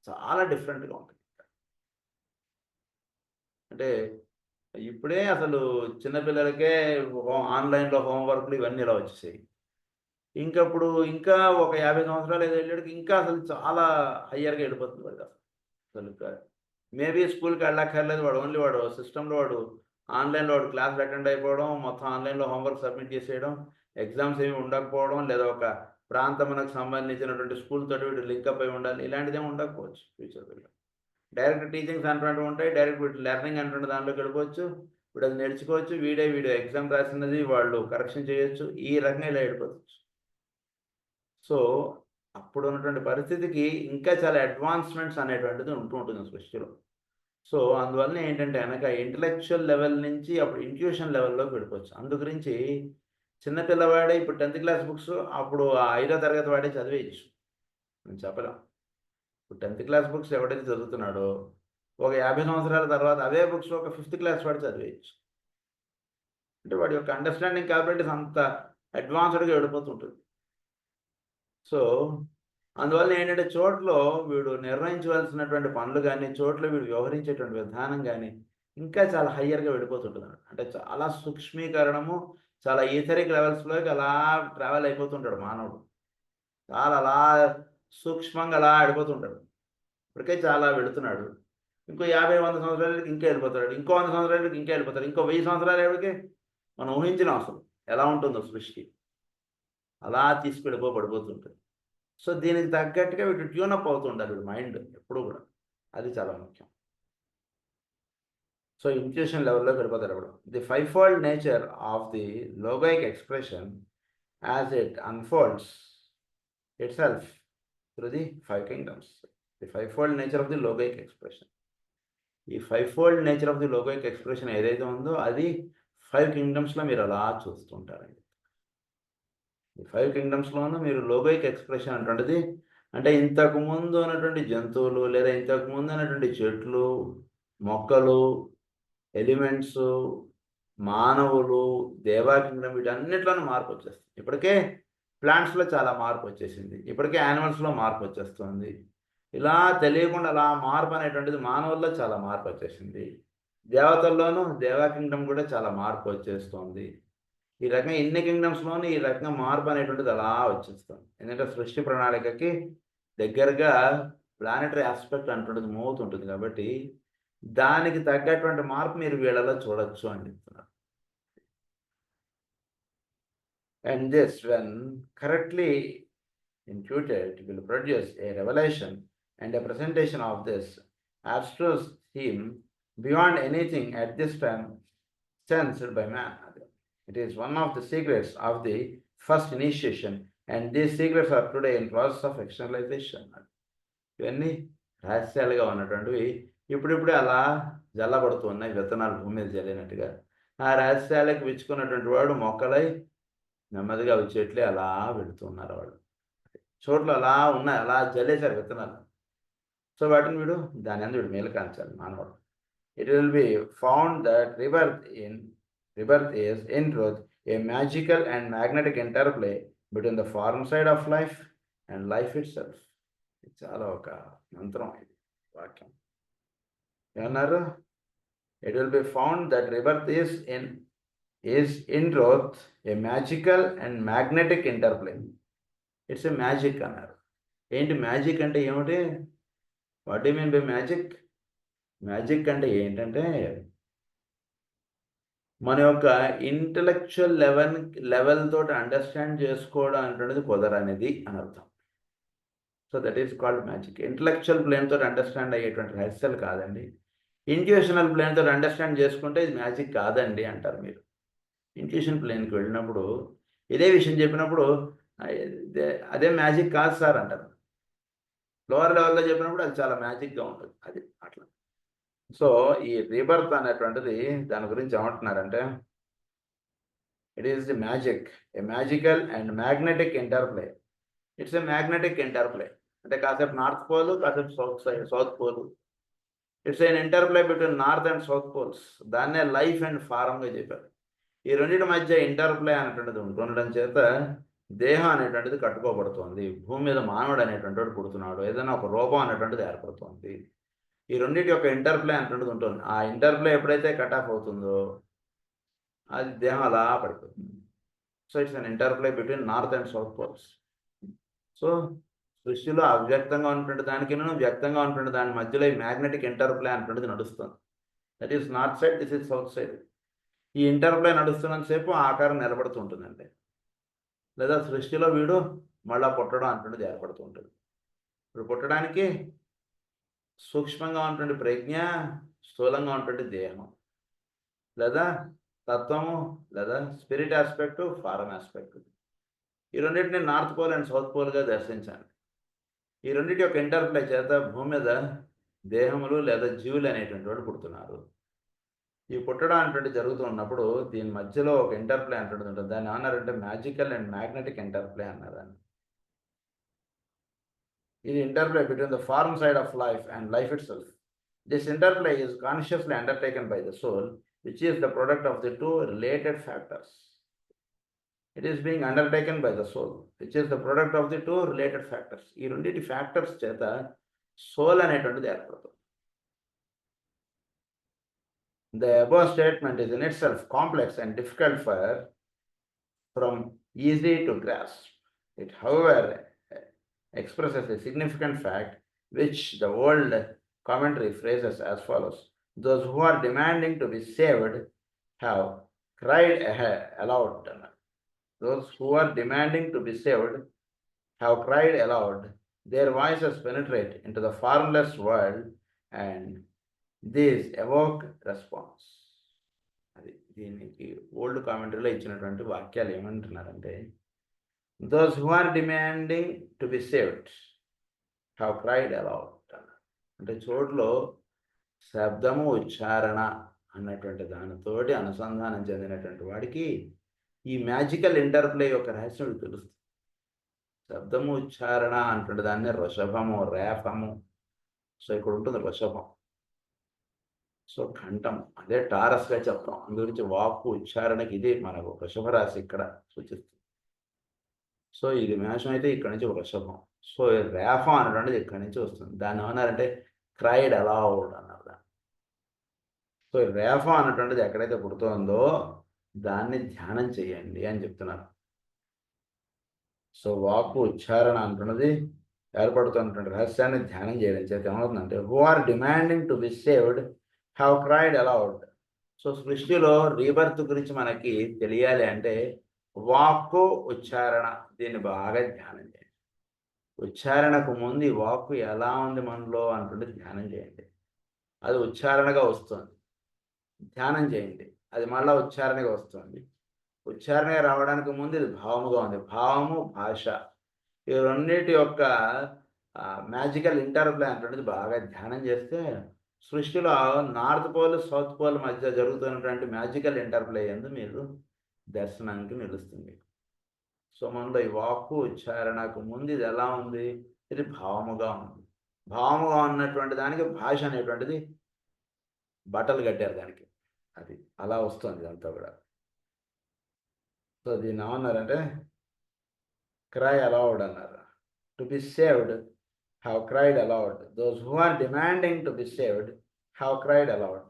చాలా డిఫరెంట్గా ఉంటుంది. అంటే ఇప్పుడే అసలు చిన్నపిల్లలకే ఆన్లైన్లో హోంవర్క్లు ఇవన్నీ ఇలా వచ్చేసాయి. ఇంకప్పుడు ఇంకా ఒక 50 సంవత్సరాలు వెళ్ళేటికి ఇంకా అసలు చాలా హయ్యర్గా వెళ్ళిపోతుంది వాడు. అసలు మేబీ స్కూల్కి వెళ్ళక్కర్లేదు, వాడు ఓన్లీ వాడు సిస్టంలో వాడు ఆన్లైన్లో వాడు క్లాసులు అటెండ్ అయిపోవడం, మొత్తం ఆన్లైన్లో హోంవర్క్ సబ్మిట్ చేసేయడం, ఎగ్జామ్స్ ఏమి ఉండకపోవడం, లేదా ఒక ప్రాంతమునకు సంబంధించినటువంటి స్కూల్ తోటి వీడు లింకప్ అయి ఉండాలి, ఇలాంటిదేమి ఉండకపోవచ్చు ఫ్యూచర్లో. డైరెక్ట్ టీచింగ్స్ అంటున్నట్టు ఉంటాయి, డైరెక్ట్ వీడు లెర్నింగ్ అంటున్న దాంట్లోకి వెళ్ళిపోవచ్చు, వీడు అది నేర్చుకోవచ్చు, వీడియో ఎగ్జామ్ రాసినది వాళ్ళు కరెక్షన్ చేయొచ్చు, ఈ రకంగా ఇలా వెళ్ళిపోవచ్చు. సో అప్పుడు ఉన్నటువంటి పరిస్థితికి ఇంకా చాలా అడ్వాన్స్మెంట్స్ అనేటువంటిది ఉంటూ ఉంటుంది సృష్టిలో. సో అందువల్ల ఏంటంటే కనుక ఇంటలెక్చువల్ లెవెల్ నుంచి అప్పుడు ఇంట్యూషన్ లెవెల్లోకి వెళ్ళిపోవచ్చు. అందు గురించి చిన్నపిల్లవాడే ఇప్పుడు 10th క్లాస్ బుక్స్ అప్పుడు 5వ తరగతి వాడే చదివేయచ్చు, నేను చెప్పలేం. ఇప్పుడు 10th క్లాస్ బుక్స్ ఎవడైతే చదువుతున్నాడో ఒక 50 సంవత్సరాల తర్వాత అవే బుక్స్ ఒక 5th క్లాస్ వాడు చదివేయచ్చు. అంటే వాడి యొక్క అండర్స్టాండింగ్ క్యాపబిలిటీస్ అంత అడ్వాన్స్డ్గా వెళ్ళిపోతుంటుంది. సో అందువల్ల ఏంటంటే చోట్లో వీడు నిర్ణయించవలసినటువంటి పనులు కానీ, చోట్ల వీడు వ్యవహరించేటువంటి విధానం కానీ ఇంకా చాలా హయ్యర్గా వెళ్ళిపోతుంటుంది. అంటే చాలా సూక్ష్మీకరణము, చాలా ఈథరిక్ లెవెల్స్లోకి అలా ట్రావెల్ అయిపోతుంటాడు మానవుడు. చాలా అలా సూక్ష్మంగా అలా ఆడిపోతుంటాడు. ఇప్పటికే చాలా వెళుతున్నాడు. ఇంకో 50-100 సంవత్సరాలకి ఇంకా వెళ్ళిపోతాడు. ఇంకో 100 సంవత్సరాలకి ఇంకా వెళ్ళిపోతాడు. ఇంకో 1000 సంవత్సరాలకి మనం ఊహించలేం అసలు ఎలా ఉంటుందో సృష్టి. అలా పడిపోతుంటుంది. సో దీనికి తగ్గట్టుగా వీటి ట్యూనప్ అవుతుండాలి వీడి మైండ్ ఎప్పుడు కూడా. అది చాలా ముఖ్యం. సో ఇంట్యూషన్ లెవెల్లోకి వెళ్ళిపోతారు అప్పుడు. The fivefold nature of the logoic expression as it unfolds itself through the five kingdoms. The five-fold nature of the logoic expression. ఈ fivefold nature of the logoic expression ఏదైతే ఉందో అది 5 కింగ్డమ్స్లో మీరు అలా చూస్తుంటారండి. ఈ 5 కింగ్డమ్స్లోనూ మీరు లోగోయిక్ ఎక్స్ప్రెషన్ అంటుండేది అంటే ఇంతకు ముందు ఉన్నటువంటి జంతువులు లేదా ఇంతకు ముందు ఉన్నటువంటి చెట్లు, మొక్కలు, ఎలిమెంట్స్, మానవులు, దేవా కింగ్డమ్ వీటన్నిటిలోనూ మార్పు వచ్చేస్తుంది. ఇప్పటికే ప్లాంట్స్లో చాలా మార్పు వచ్చేసింది. ఇప్పటికే యానిమల్స్లో మార్పు వచ్చేస్తుంది. ఇలా తెలియకుండా అలా మార్పు అనేటువంటిది మానవుల్లో చాలా మార్పు వచ్చేసింది. దేవతల్లోనూ దేవా కింగ్డమ్ కూడా చాలా మార్పు వచ్చేస్తుంది. ఈ రకంగా ఇన్ని కింగ్డమ్స్లోనూ ఈ రకంగా మార్పు అనేటువంటిది అలా వచ్చేస్తుంది. ఎందుకంటే సృష్టి ప్రణాళికకి దగ్గరగా ప్లానెటరీ ఆస్పెక్ట్ అంటుండేది మూవ్ అవుతుంటుంది కాబట్టి దానికి తగ్గటువంటి మార్పు మీరు వీళ్ళలో చూడొచ్చు అని చెప్తున్నారు. And this, when correctly intuited, will produce a revelation and a presentation of this abstruse theme beyond anything at this time sensed by man. It is one of the secrets of the first initiation, and these secrets are today in process of externalization. ఇవన్నీ రహస్యాలుగా ఉన్నటువంటివి ఇప్పుడిప్పుడే అలా జల్లబడుతూ ఉన్నాయి, విత్తనాలు భూమి మీద జల్లినట్టుగా. ఆ రహస్యాలకు విచ్చుకున్నటువంటి వాడు మొక్కలై నెమ్మదిగా వచ్చేట్లే అలా వెళుతున్నారు వాళ్ళు. చోట్ల అలా ఉన్నాయి, అలా జల్లేశారు విత్తనాలు. సో వాటిని వీడు దాని అందు వీడు మేలు కాంచాలి మానవుడు. It will be found that rebirth is in truth a magical and magnetic interplay between the foreign side of life and life itself. ఇది చాలా ఒక మంత్రం, ఇది వాక్యం. ఏమన్నారు? It will be found that rebirth is in truth a magical and magnetic interplay. It's a magic అన్నారు. ఏంటి magic అంటే ఏమిటి? What you mean by magic? Magic అంటే ఏంటంటే మన యొక్క ఇంటలెక్చువల్ లెవెల్ తోటి అండర్స్టాండ్ చేసుకోవడం అనేటువంటిది కుదరనేది అని అర్థం. So that is called magic. Intellectual plane తోటి అండర్స్టాండ్ అయ్యేటువంటి రహస్యాలు కాదండి. ఇంట్యూషనల్ ప్లేన్ తోటి అండర్స్టాండ్ చేసుకుంటే ఇది మ్యాజిక్ కాదండి అంటారు మీరు. ఇంట్యూషన్ ప్లేన్కి వెళ్ళినప్పుడు ఇదే విషయం చెప్పినప్పుడు అదే మ్యాజిక్ కాదు సార్ అంటారు. లోవర్ లెవెల్లో చెప్పినప్పుడు అది చాలా మ్యాజిక్గా ఉంటుంది. అది అట్లా. సో ఈ రీబర్త్ అనేటువంటిది దాని గురించి ఏమంటున్నారంటే it is the magic, a magical and magnetic interplay. It's a magnetic interplay అంటే కాసేపు నార్త్ పోల్, కాసేపు south pole. It's an interplay between north and south poles. దాన్నే లైఫ్ అండ్ ఫారంగా చెప్పారు. ఈ రెండింటి మధ్య ఇంటర్ప్లే అనేటువంటిది ఉంటుండడం చేత దేహం అనేటువంటిది కట్టుకోబడుతుంది. భూమి మీద మానవుడు అనేటువంటి వాడు పుడుతున్నాడు, ఏదైనా ఒక రూపం అనేటువంటిది ఏర్పడుతుంది. ఈ రెండింటి యొక్క ఇంటర్ప్లే అనేటువంటిది ఉంటుంది. ఆ ఇంటర్ప్లే ఎప్పుడైతే కట్ ఆఫ్ అవుతుందో అది దేహం అలా పడిపోతుంది. So it's an interplay between north and south poles. So సృష్టిలో అవ్యక్తంగా ఉన్నటువంటి దానికి వ్యక్తంగా ఉన్నటువంటి దాని మధ్యలో ఈ మ్యాగ్నెటిక్ ఇంటర్ప్లే అనేటువంటిది నడుస్తుంది. That is north side, this is south side. ఈ ఇంటర్ప్లే నడుస్తున్నంతసేపు ఆకారం నిలబడుతుంటుందండి. లేదా సృష్టిలో వీడు మళ్ళా పుట్టడం అంటుండేది ఏర్పడుతూ ఉంటుంది. ఇప్పుడు పుట్టడానికి సూక్ష్మంగా ఉంటుంది ప్రజ్ఞ, స్థూలంగా ఉంటుంది దేహం, లేదా తత్వము, లేదా స్పిరిట్ ఆస్పెక్టు, ఫారం ఆస్పెక్టు. ఈ రెండింటిని నార్త్ పోల్ అండ్ సౌత్ పోల్గా దర్శించాలి. ఈ రెండింటి యొక్క ఇంటర్ప్లే చేత భూమి మీద దేహములు లేదా జీవులు అనేటువంటి వాడు పుడుతున్నారు. ఈ పుట్టడం అనేటువంటి జరుగుతూ ఉన్నప్పుడు దీని మధ్యలో ఒక ఇంటర్ప్లే అంటుంది ఉంటుంది. దాన్ని ఏమన్నారంటే మ్యాజికల్ అండ్ మ్యాగ్నెటిక్ ఇంటర్ప్లే అన్నారని. ఇది interplay between the form side of life and life itself. This interplay is consciously undertaken by the soul, which is the product of the two related factors. It is being undertaken by the soul, which is the product of the two related factors. ఈ రెండింటి factors చేత soul అనేటువంటిది ఏర్పడుతుంది. The above statement is in itself complex and difficult from easy to grasp. It, however, expresses a significant fact which the old commentary phrases as follows. Those who are demanding to be saved have cried aloud. Those who are demanding to be saved have cried aloud. Their voices penetrate into the formless world and these evoke response. అది దీనికి old కామెంటరీలో ఇచ్చినటువంటి వాక్యాలు ఏమంటున్నారంటే, those who are demanding to be saved have cried aloud. అంటే చోట్లో శబ్దము ఉచ్చారణ అన్నటువంటి దానితోటి అనుసంధానం చెందినటువంటి వాడికి ఈ మ్యాజికల్ ఇంటర్ప్లే యొక్క రహస్యం తెలుస్తుంది. శబ్దము ఉచ్చారణ అంటుండే దాన్ని వృషభము, రేఫము. సో ఇక్కడ ఉంటుంది వృషభం. సో కంఠం అదే టారస్గా చెప్తాం. అందు గురించి వాక్కు ఉచ్చారణకి ఇది మనకు వృషభ రాశి ఇక్కడ సూచిస్తుంది. సో ఇది మేషం అయితే ఇక్కడ నుంచి వృషభం. సో రేఫ అనేటువంటిది ఇక్కడి నుంచి వస్తుంది. దాన్ని ఏమన్నారంటే క్రైడ్ అలౌడ్ అన్నారు దాన్ని. సో రేఫ అనేటువంటిది ఎక్కడైతే పుడుతోందో దాన్ని ధ్యానం చేయండి అని చెప్తున్నారు. సో వాక్కు ఉచ్చారణ అంటున్నది ఏర్పడుతున్నటువంటి రహస్యాన్ని ధ్యానం చేయడం చేత ఏమవుతుందంటే, who are demanding to be saved have cried aloud. So సృష్టిలో రీబర్త్ గురించి మనకి తెలియాలి అంటే వాక్కు ఉచ్చారణ దీన్ని బాగా ధ్యానం చేయండి. ఉచ్చారణకు ముందు ఈ వాక్కు ఎలా ఉంది మనలో అంటుంటే ధ్యానం చేయండి. అది ఉచ్చారణగా వస్తుంది, ధ్యానం చేయండి. అది మళ్ళీ ఉచ్చారణగా వస్తుంది. ఉచ్చారణగా రావడానికి ముందు ఇది భావముగా ఉంది. భావము, భాష ఈ రెండింటి యొక్క మ్యాజికల్ ఇంటర్ప్లే అంటున్నది బాగా ధ్యానం చేస్తే సృష్టిలో నార్త్ పోల్, సౌత్ పోల్ మధ్య జరుగుతున్నటువంటి మ్యాజికల్ ఇంటర్ప్లే ఎందు మీరు దర్శనానికి నిలుస్తుంది. సో మనలో ఈ వాక్కు ఉచ్చారణకు ముందు ఇది ఎలా ఉంది? ఇది భావముగా ఉంది. భావముగా ఉన్నటువంటి దానికి భాష అనేటువంటిది బట్టలు కట్టారు దానికి. అది అలా వస్తుంది అంతా కూడా. సో దీన్ని ఏమన్నారంటే క్రై అలౌడ్ అన్నారు. To be saved have cried aloud. Those who are demanding to be saved have cried aloud.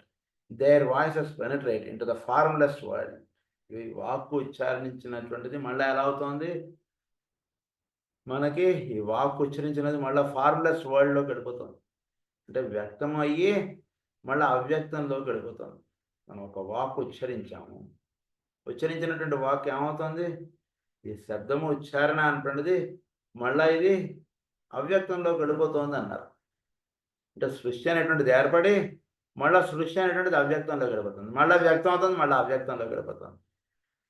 Their voices penetrate into the formless world. ఈ వాక్కు ఉచ్చారించినటువంటిది మళ్ళీ ఎలా అవుతుంది? మనకి ఈ వాక్కు ఉచ్చరించినది మళ్ళీ ఫార్మ్లెస్ వరల్డ్లోకి వెళ్ళిపోతుంది. అంటే వ్యక్తం అయ్యి మళ్ళీ అవ్యక్తంలోకి వెళ్ళిపోతుంది. మనం ఒక వాక్కు ఉచ్చరించాము, ఉచ్చరించినటువంటి వాక్కు ఏమవుతుంది? ఈ శబ్దము ఉచ్చారణ అంటున్నది మళ్ళీ ఇది అవ్యక్తంలోకి వెళ్ళిపోతుంది అన్నారు. అంటే సృష్టి అనేటువంటిది ఏర్పడి మళ్ళీ సృష్టి అనేటువంటిది అవ్యక్తంలోకి వెళ్ళిపోతుంది, మళ్ళీ వ్యక్తం అవుతుంది, మళ్ళీ అవ్యక్తంలోకి వెళ్ళిపోతుంది.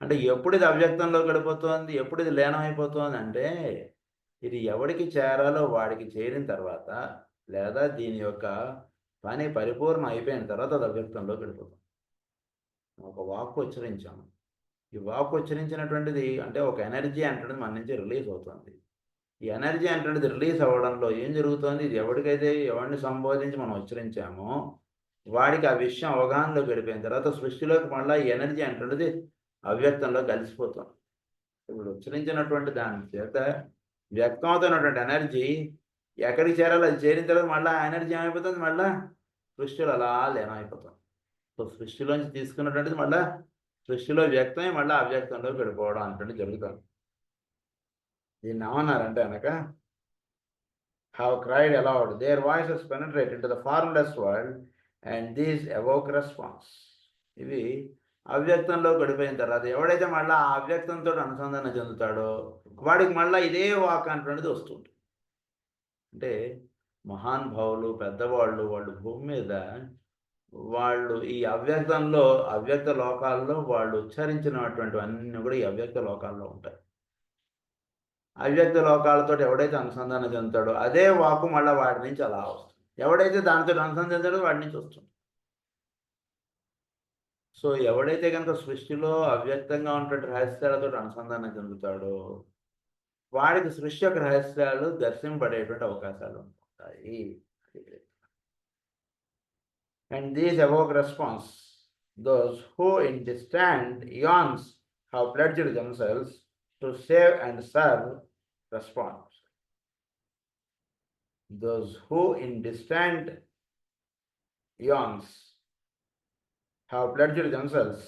అంటే ఎప్పుడు ఇది అవ్యక్తంలోకి వెళ్ళిపోతుంది, ఎప్పుడు ఇది లీనమైపోతుంది అంటే ఇది ఎవడికి చేరాలో వాడికి చేరిన తర్వాత, లేదా దీని యొక్క పని పరిపూర్ణం అయిపోయిన తర్వాత అది అవ్యక్తంలోకి వెళ్ళిపోతుంది. ఒక వాక్కు ఉచ్చరించాము, ఈ వాక్కు ఉచ్చరించినటువంటిది అంటే ఒక ఎనర్జీ అంటున్నది మన నుంచి రిలీజ్ అవుతుంది. ఈ ఎనర్జీ అంటున్నది రిలీజ్ అవ్వడంలో ఏం జరుగుతుంది? ఇది ఎవరికైతే ఎవరిని సంబోధించి మనం ఉచ్చరించామో వాడికి ఆ విషయం అవగాహనలోకి వెళ్ళిపోయిన తర్వాత సృష్టిలోకి మళ్ళీ ఈ ఎనర్జీ అంటున్నది అవ్యక్తంలో కలిసిపోతుంది. ఇప్పుడు ఉచ్చరించినటువంటి దాని చేత వ్యక్తం అవుతున్నటువంటి ఎనర్జీ ఎక్కడికి చేరాలో అది చేరిన తర్వాత మళ్ళీ ఆ ఎనర్జీ ఏమైపోతుంది? మళ్ళీ సృష్టిలో అలా లీనమైపోతుంది. సో సృష్టిలోంచి తీసుకున్నటువంటిది మళ్ళీ సృష్టిలో వ్యక్తమై మళ్ళీ అవ్యక్తంలోకి వెళ్ళిపోవడం అంటే జరుగుతుంది. దీన్ని ఏమన్నారంటే కనుక have cried aloud. Their voices penetrate into the formless world and these evoke response. ఇవి అవ్యక్తంలోకి వెళ్ళిపోయిన తర్వాత ఎవడైతే మళ్ళీ ఆ అవ్యక్తంతో అనుసంధానం చెందుతాడో వాడికి మళ్ళీ ఇదే వాక్ అనేటువంటిది వస్తుంది. అంటే మహానుభావులు, పెద్దవాళ్ళు, వాళ్ళు భూమి మీద వాళ్ళు ఈ అవ్యక్తంలో, అవ్యక్త లోకాల్లో వాళ్ళు ఉచ్చరించినటువంటివన్నీ కూడా ఈ అవ్యక్త లోకాల్లో ఉంటాయి. అవ్యక్త లోకాలతో ఎవడైతే అనుసంధానం చెందుతాడో అదే వాక్కు మళ్ళీ వాడి నుంచి అలా వస్తుంది. ఎవడైతే దానితో అనుసంధానం చెందాడో వాడి నుంచి వస్తుంది. సో ఎవడైతే కనుక సృష్టిలో అవ్యక్తంగా ఉన్నటువంటి రహస్యాలతో అనుసంధానం చెందుతాడో వాడికి సృష్టి యొక్క రహస్యాలు దర్శింపబడేటువంటి అవకాశాలు ఉంటాయి. And these evoke response. Those who in distant eons have pledged themselves to save and serve respond. Those who in distant eons have pledged themselves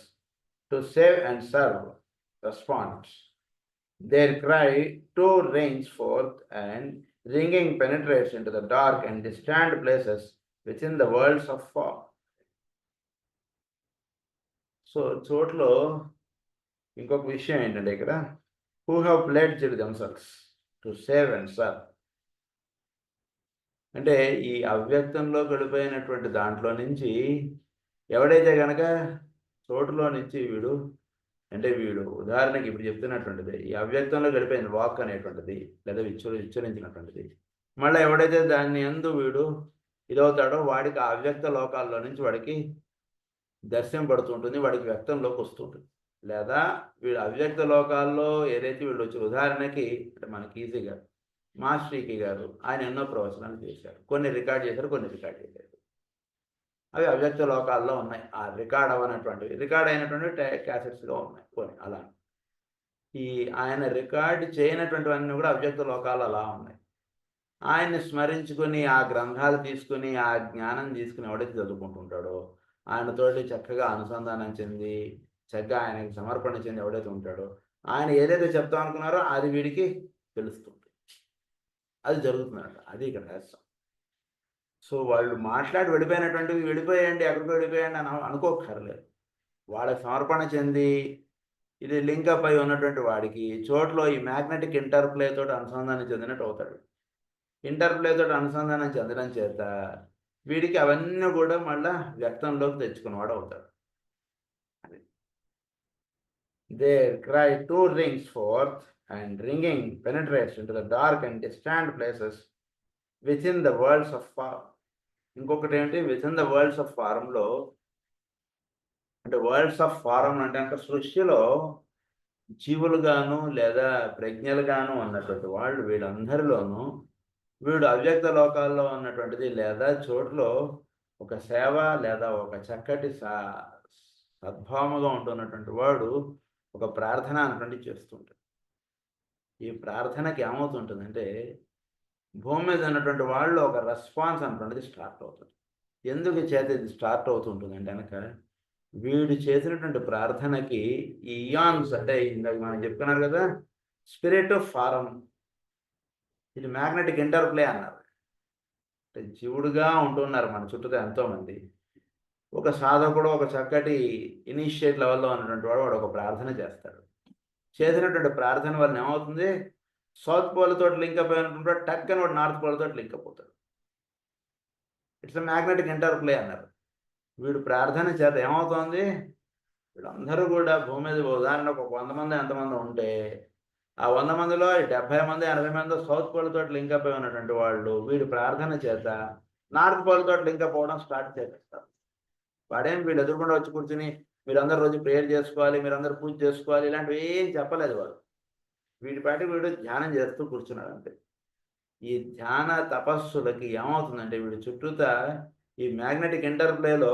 to save and serve respond. Their cry too rings forth, and ringing penetrates into the dark and distant places within the worlds of fog. So చోట్లో ఇంకొక విషయం ఏంటంటే ఇక్కడ, who have pledged themselves to save and serve. అంటే ఈ అవ్యక్తంలో గడిపోయినటువంటి దాంట్లో నుంచి ఎవడైతే గనక చోటులో నుంచి వీడు ఉదాహరణకి ఇప్పుడు చెప్తున్నటువంటిది ఈ అవ్యక్తంలో గడిపోయింది వాక్ అనేటువంటిది, లేదా విచ్చరించినటువంటిది. మళ్ళీ ఎవడైతే దాన్ని యందు వీడు ఇదవుతాడో వాడికి ఆ అవ్యక్త లోకాల్లో నుంచి వాడికి దర్శనం పడుతుంటుంది, వాడికి వ్యక్తంలోకి వస్తుంటుంది. లేదా వీడు అవ్యక్త లోకాల్లో ఏదైతే వీళ్ళు వచ్చి, ఉదాహరణకి అంటే మనకి ఈజీగా మాస్టరీకి గారు ఆయన ఎన్నో ప్రవచనాలు చేశారు, కొన్ని రికార్డ్ చేశారు, కొన్ని రికార్డ్ చేయలేదు. అవి అవ్యక్త లోకాల్లో ఉన్నాయి. ఆ రికార్డ్ అయినటువంటి క్యాసెట్స్గా ఉన్నాయి కొన్ని. అలా ఈ ఆయన రికార్డ్ చేయనటువంటివన్నీ కూడా అవ్యక్త లోకాలు అలా ఉన్నాయి. ఆయన్ని స్మరించుకొని ఆ గ్రంథాలు తీసుకుని ఆ జ్ఞానం తీసుకుని ఎవడైతే చదువుకుంటుంటాడో ఆయనతోటి చక్కగా అనుసంధానం చెంది చక్కగా ఆయనకి సమర్పణ చెంది ఎవడైతే ఉంటాడో ఆయన ఏదైతే చెప్తాం అనుకున్నారో అది వీడికి తెలుస్తుంది. అది జరుగుతుందట. అది ఇక్కడ రహస్యం. సో వాళ్ళు మాట్లాడి వెళ్ళిపోయినటువంటివి వెళ్ళిపోయండి, ఎక్కడికి వెళ్ళిపోయండి అని అనుకోకర్లేదు. వాళ్ళకి సమర్పణ చెంది ఇది లింకప్ అయి ఉన్నటువంటి వాడికి చోట్లో ఈ మ్యాగ్నెటిక్ ఇంటర్ప్లే తోటి అనుసంధానం చెందినట్టు అవుతాడు. ఇంటర్ప్లే తోటి అనుసంధానం చెందడం చేత వీడికి అవన్నీ కూడా మళ్ళా వ్యక్తంలోకి తెచ్చుకున్నవాడు అవుతాడు. Their cry too rings forth, and ringing penetrates into the dark and distant places within the worlds of form. ఇంకొకటి ఏంటి, వితిన్ ద వరల్డ్స్ ఆఫ్ ఫారంలో అంటే వరల్డ్స్ ఆఫ్ ఫారం అంటే కనుక సృష్టిలో జీవులుగాను లేదా ప్రజ్ఞలుగాను ఉన్నటువంటి వాళ్ళు వీళ్ళందరిలోనూ వీడు అవ్యక్త లోకాల్లో ఉన్నటువంటిది లేదా చోట్లో ఒక సేవ లేదా ఒక చక్కటి సద్భావముగా ఉంటున్నటువంటి వాడు ఒక ప్రార్థన అన్నటువంటి చేస్తుంటాడు. ఈ ప్రార్థనకి ఏమవుతుంటుందంటే భూమి మీద ఉన్నటువంటి వాళ్ళు ఒక రెస్పాన్స్ అన్నటువంటిది స్టార్ట్ అవుతుంది. ఎందుకు చేత ఇది స్టార్ట్ అవుతుంటుంది అంటే కనుక వీడు చేసినటువంటి ప్రార్థనకి ఈ ఇయాన్స్ అంటే ఇందాక మనం చెప్పుకున్నారు కదా స్పిరిట్ ఆఫ్ ఫారం, ఇది మ్యాగ్నెటిక్ ఇంటర్ప్లే అన్నారు. అంటే జీవుడుగా ఉంటున్నారు మన చుట్టూ ఎంతోమంది. ఒక సాధకుడు ఒక చక్కటి ఇనిషియేట్ లెవెల్లో ఉన్నటువంటి వాడు ఒక ప్రార్థన చేస్తాడు. చేసినటువంటి ప్రార్థన వల్ల ఏమవుతుంది, సౌత్ పోల్ తోటి లింకప్ అయినటువంటి వాడు టక్కని వాడు నార్త్ పోల్ తోటి లింకప్ అవుతాడు. ఇట్స్ మ్యాగ్నెటిక్ ఇంటర్ప్లే అన్నారు. వీడు ప్రార్థన చేత ఏమవుతోంది, వీళ్ళందరూ కూడా భూమి మీద ఉదాహరణకు ఒక 100 మంది ఎంతమంది ఉంటే ఆ 100 మందిలో 70 మంది 80 మంది సౌత్ పోల్ తోటి లింకప్ అయి ఉన్నటువంటి వాళ్ళు వీడి ప్రార్థన చేత నార్త్ పోల్ తోటి లింకప్ అవ్వడం స్టార్ట్ చేస్తారు. వాడేం వీళ్ళు ఎదురుకుండా వచ్చి కూర్చుని మీరందరూ రోజు ప్రేయర్ చేసుకోవాలి, మీరందరూ పూజ చేసుకోవాలి ఇలాంటివి ఏం చెప్పలేదు వాడు. వీడి పాటికి వీడు ధ్యానం చేస్తూ కూర్చున్నాడు అంతే. ఈ ధ్యాన తపస్సులకి ఏమవుతుందంటే వీడి చుట్టూతా ఈ మ్యాగ్నెటిక్ ఇంటర్ప్లేలో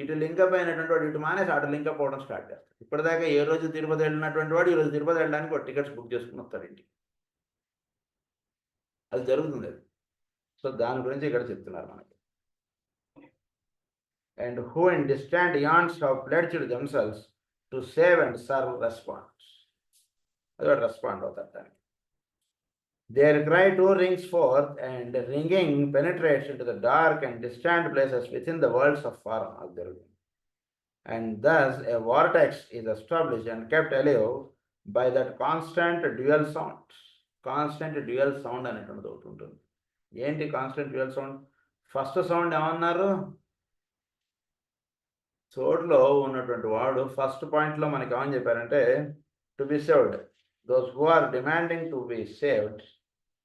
ఇటు లింకప్ అయినటువంటి వాడు ఇటు మానేసి అటు లింకప్ అవ్వడం స్టార్ట్ చేస్తాడు. ఇప్పటిదాకా ఏ రోజు తిరుపతి వెళ్ళినటువంటి వాడు ఈరోజు తిరుపతి వెళ్ళడానికి ఒక టికెట్స్ బుక్ చేసుకుని వస్తాడు ఇంటికి. అది జరుగుతుంది అది. సో దాని గురించి ఇక్కడ చెప్తున్నారు మనకి. And who in distant eons have pledged themselves to save and serve response. అది వాడు రెస్పాండ్ అవుతారు దానికి. Their cry too rings forth, and ringing penetrates into the dark and distant places within the worlds of form. And thus a vortex is established and kept alive by that constant dual sound. Constant dual sound అనేటువంటిది ఒకటి ఉంటుంది. ఏంటి constant dual sound? First sound ఏమన్నారు, చోట్లో ఉన్నటువంటి వాడు first పాయింట్లో మనకి ఏమని చెప్పారంటే to be saved, those who are demanding to be saved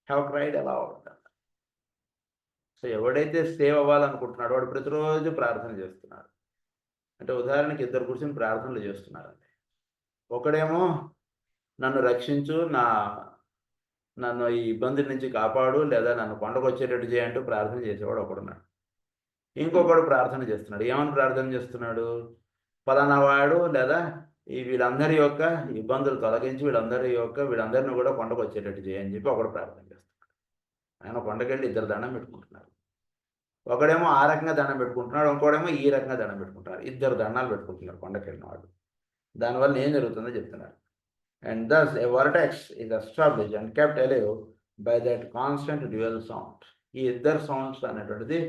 have cried aloud. So ఎవడైతే సేవ్ అవ్వాలనుకుంటున్నాడో వాడు ప్రతిరోజు ప్రార్థన చేస్తున్నాడు. అంటే ఉదాహరణకి ఇద్దరు కూర్చొని ప్రార్థనలు చేస్తున్నారండి. ఒకడేమో నన్ను రక్షించు, నన్ను ఈ ఇబ్బంది నుంచి కాపాడు, లేదా నన్ను కొండకు వచ్చేటట్టు చేయంటూ ప్రార్థన చేసేవాడు ఒకడున్నాడు. ఇంకొకడు ప్రార్థన చేస్తున్నాడు. ఏమని ప్రార్థన చేస్తున్నాడు, ఫలానా వాడు లేదా వీళ్ళందరి యొక్క ఇబ్బందులు తొలగించి వీళ్ళందరినీ కూడా కొండకు వచ్చేటట్టు చేయని చెప్పి ఒకడు ప్రార్థన చేస్తున్నాడు. ఆయన కొండకెళ్ళి ఇద్దరు దండం పెట్టుకుంటున్నారు. ఒకడేమో ఆ రకంగా దండం పెట్టుకుంటున్నాడు, ఇంకోడేమో ఈ రకంగా దండం పెట్టుకుంటున్నారు. ఇద్దరు దండాలు పెట్టుకుంటున్నారు కొండకెళ్ళిన వాళ్ళు. దానివల్ల ఏం జరుగుతుందో చెప్తున్నారు. and thus a vortex is established and kept alive by that constant dual sound. ఈ ఇద్దరు సౌండ్స్ అనేటువంటిది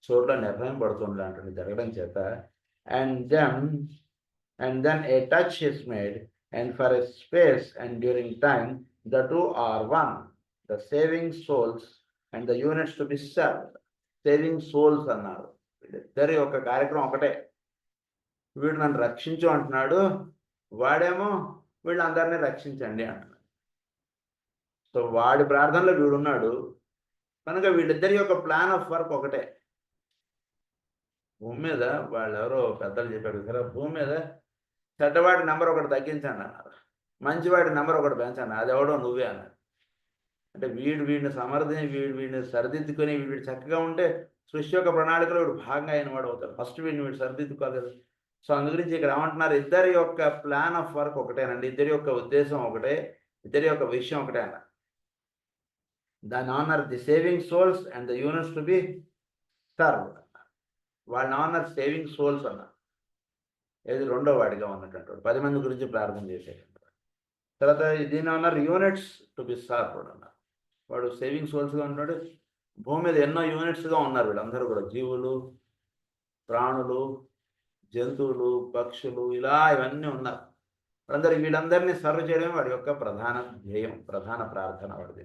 చోట్ల నిర్ణయం పడుతుండేటువంటి జరగడం చేత and then a touch is made, and for a space and during time the two are one, the saving souls and the units to be served. Saving souls అన్నారు. వీళ్ళిద్దరి యొక్క కార్యక్రమం ఒకటే. వీడు నన్ను రక్షించు అంటున్నాడు, వాడేమో వీళ్ళందరినీ రక్షించండి అంటున్నాడు. సో వాడి ప్రార్థనలో వీడున్నాడు కనుక వీళ్ళిద్దరి యొక్క ప్లాన్ ఆఫ్ వర్క్ ఒకటే. భూమి మీద వాళ్ళు ఎవరో పెద్దలు చెప్పారు కదా, భూమి మీద చెడ్డవాడి నెంబర్ ఒకటి తగ్గించండి అన్నారు, మంచివాడి నెంబర్ ఒకటి పెంచండి, అది ఎవడో నువ్వే అన్నారు. అంటే వీడిని వీడిని సరిదిద్దుకొని వీడు చక్కగా ఉంటే సృష్టి యొక్క ప్రణాళికలో వీడు భాగంగా అయిన వాడు అవుతాడు. ఫస్ట్ వీడు సరిదిద్దుకోవాలి కదా. సో అందుగురించి ఇక్కడ ఏమంటున్నారు, ఇద్దరి యొక్క ప్లాన్ ఆఫ్ వర్క్ ఒకటేనండి, ఇద్దరి యొక్క ఉద్దేశం ఒకటే, ఇద్దరి యొక్క విషయం ఒకటే అన్నారు. దాని honour the saving souls and the units to be serve. వాళ్ళని ఆనర్ సేవింగ్ సోల్స్ అన్నారు. ఏది రెండో వాడిగా ఉన్నటువంటి 10 మంది గురించి ప్రార్థన చేసేటప్పుడు. తర్వాత దీని honour units to be serve అన్నారు. వాడు సేవింగ్ సోల్స్గా ఉన్నాడు. భూమి మీద ఎన్నో యూనిట్స్గా ఉన్నారు వీళ్ళందరూ కూడా, జీవులు, ప్రాణులు, జంతువులు, పక్షులు, ఇలా ఇవన్నీ ఉన్నారు. వీళ్ళందరినీ సర్వ్ చేయడమే వాడి యొక్క ప్రధాన ధ్యేయం, ప్రధాన ప్రార్థన వాడిది.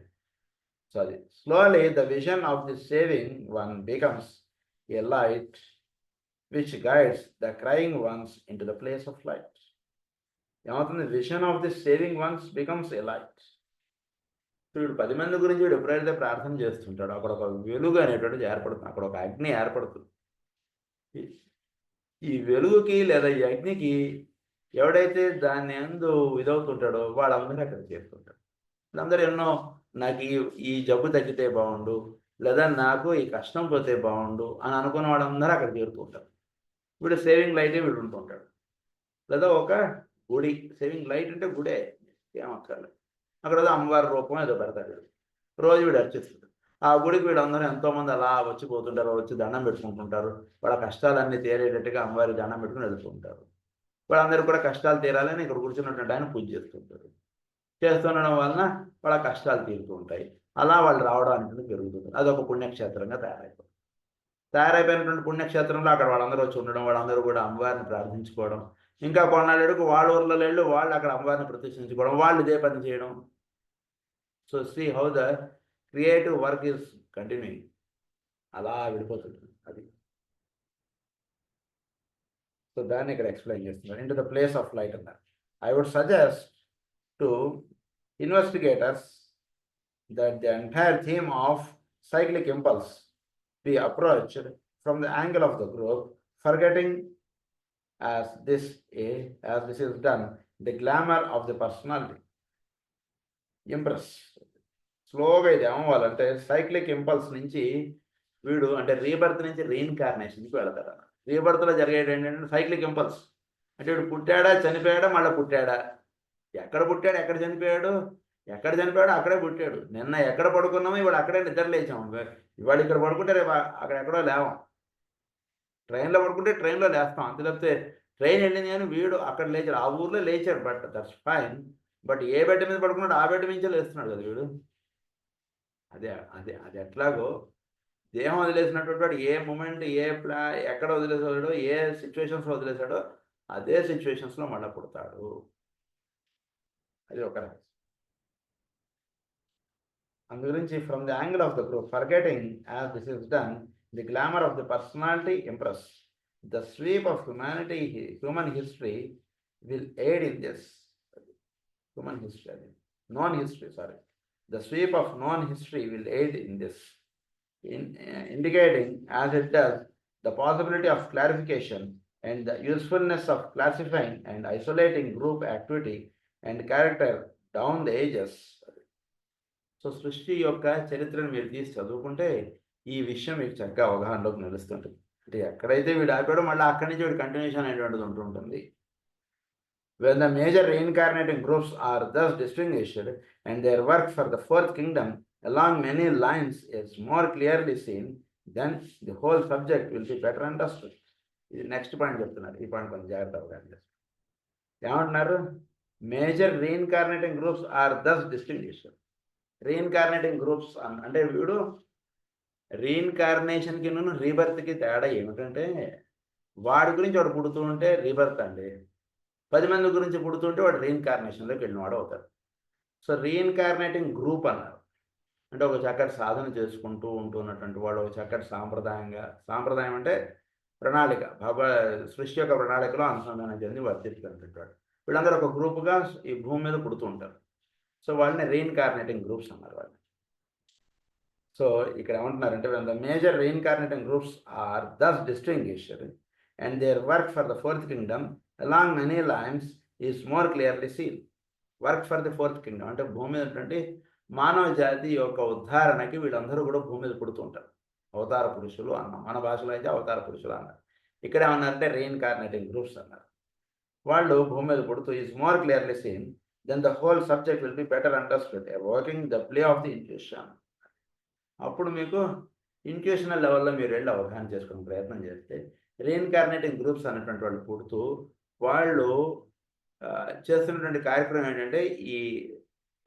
సో అది slowly the vision of the saving one becomes a light which guides the crying ones into the place of light. ఏమవుతుంది, vision of the saving ones becomes a light. వీడు 10 మంది గురించి వీడు ఎప్పుడైతే ప్రార్థన చేస్తుంటాడో అక్కడ ఒక వెలుగు అనేటువంటిది ఏర్పడుతుంది, అక్కడ ఒక అగ్ని ఏర్పడుతుంది. ఈ వెలుగుకి లేదా ఈ అగ్నికి ఎవడైతే దాన్ని ఎందు ఇదవుతుంటాడో వాళ్ళందరూ అక్కడ చేస్తుంటారు. వీళ్ళందరూ ఎన్నో నాకు ఈ జబ్బు తగ్గితే బాగుండు, లేదా నాకు ఈ కష్టం పోతే బాగుండు అని అనుకున్న వాళ్ళందరూ అక్కడ చేరుతూ ఉంటారు. వీడు సేవింగ్ లైటే వీడు ఉంటుంటాడు. లేదా ఒక గుడి, సేవింగ్ లైట్ అంటే గుడే, ఏమక్కర్లేదు. అక్కడ ఏదో అమ్మవారి రూపం ఏదో పెడతాడు, రోజు వీడు అర్చిస్తాడు. ఆ గుడికి వీళ్ళందరూ ఎంతోమంది అలా వచ్చిపోతుంటారు, వచ్చి దండం పెట్టుకుంటుంటారు. వాళ్ళ కష్టాలన్నీ తీరేటట్టుగా అమ్మవారి దండం పెట్టుకుని వెళ్తూ ఉంటారు. వాళ్ళందరూ కూడా కష్టాలు తీరాలని ఇక్కడ కూర్చున్నటువంటి ఆయన పూజ చేస్తుంటారు. చేస్తుండడం వలన వాళ్ళ కష్టాలు తీరుతూ ఉంటాయి. అలా వాళ్ళు రావడానికి పెరుగుతుంది. అదొక పుణ్యక్షేత్రంగా తయారైపోయినటువంటి పుణ్యక్షేత్రంలో అక్కడ వాళ్ళందరూ వచ్చి ఉండడం, వాళ్ళందరూ కూడా అమ్మవారిని ప్రార్థించుకోవడం, ఇంకా కొన్నాళ్ళకు వాళ్ళ ఊర్లో వెళ్ళి వాళ్ళు అక్కడ అమ్మవారిని ప్రతిష్ఠించుకోవడం, వాళ్ళు ఇదే పని చేయడం. So see how the creative work is continuing. అలా విడిపోతుంది అది. సో దాన్ని ఇక్కడ ఎక్స్ప్లెయిన్ చేస్తున్నారు. Into the place of light అన్నారు. I would suggest to investigators that the entire theme of cyclic impulse be approached from the angle of the group, forgetting as this is done the glamour of the personality. Impress. స్లోగా ఇది ఏమవ్వాలంటే cyclic impulse నుంచి వీడు అంటే rebirth నుంచి రీఇన్కార్నేషన్కి వెళతాడు. రీబర్త్లో జరిగేది ఏంటంటే cyclic impulse అంటే వీడు పుట్టాడా, చనిపోయాడా, మళ్ళీ పుట్టాడా, ఎక్కడ పుట్టాడు, ఎక్కడ చనిపోయాడు, ఎక్కడ చనిపోయాడు అక్కడే పుట్టాడు. నిన్న ఎక్కడ పడుకున్నామో ఇవాడు అక్కడే నిద్ర లేచాము. ఇవాళ ఇక్కడ పడుకుంటే రేపు అక్కడ ఎక్కడో లేవం. ట్రైన్లో పడుకుంటే ట్రైన్లో లేస్తాం, అంతే తప్పితే ట్రైన్ వెళ్ళింది కానీ వీడు అక్కడ లేచాడు, ఆ ఊర్లో లేచాడు. But that's fine. But A bed మీద పడుకున్నాడు ఆ బెడ్ మించే లేస్తున్నాడు కదా వీడు. అదే అదే అది ఎట్లాగో దేహం వదిలేసినటువంటి వాడు ఏ మూమెంట్ ఎక్కడ వదిలేసాడో, ఏ సిచ్యువేషన్స్లో వదిలేసాడో అదే సిచ్యువేషన్స్లో మళ్ళీ పుడతాడు. అది ఒక రహస్యం. అందుగురించి from the angle of the group, forgetting as this is done the glamour of the personality impress the sweep of human history will aid in this. Human history అది non history, sorry, the sweep of known history will aid in this, indicating as it does the possibility of clarification and the usefulness of classifying and isolating group activity and character down the ages. So సృష్టి యొక్క చరిత్రను మీరు తీసి చదువుకుంటే ఈ విషయం మీకు చక్కగా అవగాహనలోకి నిలుస్తుంటుంది. అంటే ఎక్కడైతే వీడు ఆపాడో మళ్ళీ అక్కడి నుంచి వీడు కంటిన్యూషన్ అనేటువంటిది ఉంటుంటుంది. When the major reincarnating groups are thus distinguished and their work for the fourth kingdom along many lines is more clearly seen, then the whole subject will be better understood. ఇది next point చెప్తున్నారు. ఈ point కొంచెం జాగ్రత్తగా ఏమంటున్నారు, major reincarnating groups are thus distinguished. Reincarnating groups అంటే వీడు రీఇన్కార్నేషన్కి రీబర్త్కి తేడా ఏమిటంటే, వాడి గురించి వాడు పుడుతూ ఉంటే రీబర్త్ అండి. 10 మంది గురించి పుడుతుంటే వాడు రీఇన్కార్నేషన్లోకి వెళ్ళినవాడు అవుతాడు. సో రీఇన్కార్నేటింగ్ గ్రూప్ అన్నారు. అంటే ఒక చక్కటి సాధన చేసుకుంటూ ఉంటున్నటువంటి వాడు ఒక చక్కటి సాంప్రదాయం అంటే ప్రణాళిక, సృష్టి యొక్క ప్రణాళికలో అనుసంధానం చెంది వర్తిస్తున్నటువంటి వాడు. వీళ్ళందరూ ఒక గ్రూపుగా ఈ భూమి మీద పుడుతూ ఉంటారు. సో వాళ్ళని రీఇన్కార్నేటింగ్ గ్రూప్స్ అన్నారు వాళ్ళు. సో ఇక్కడ ఏమంటున్నారంటే, the major reincarnating groups are thus distinguished and their work for the fourth kingdom along many lines is more clearly seen. Work for the fourth kingdom అంటే భూమి మీద ఉన్నటువంటి మానవ జాతి యొక్క ఉద్ధారణకి వీళ్ళందరూ కూడా భూమి మీద పుడుతూ ఉంటారు. అవతార పురుషులు అన్నాం, మన భాషలో అయితే అవతార పురుషులు అన్నారు. ఇక్కడ ఏమన్నారంటే రీఇన్కార్నేటింగ్ గ్రూప్స్ అన్నారు. వాళ్ళు భూమి మీద పుడుతూ is more clearly seen then the whole subject will be better understood working the play of the intuition. అప్పుడు మీకు ఇంట్యూషనల్ లెవెల్లో మీరు వెళ్ళి అవగాహన చేసుకునే ప్రయత్నం చేస్తే రీఇన్కార్నేటింగ్ గ్రూప్స్ అనేటువంటి వాళ్ళు పుడుతూ వాళ్ళు చేస్తున్నటువంటి కార్యక్రమం ఏంటంటే, ఈ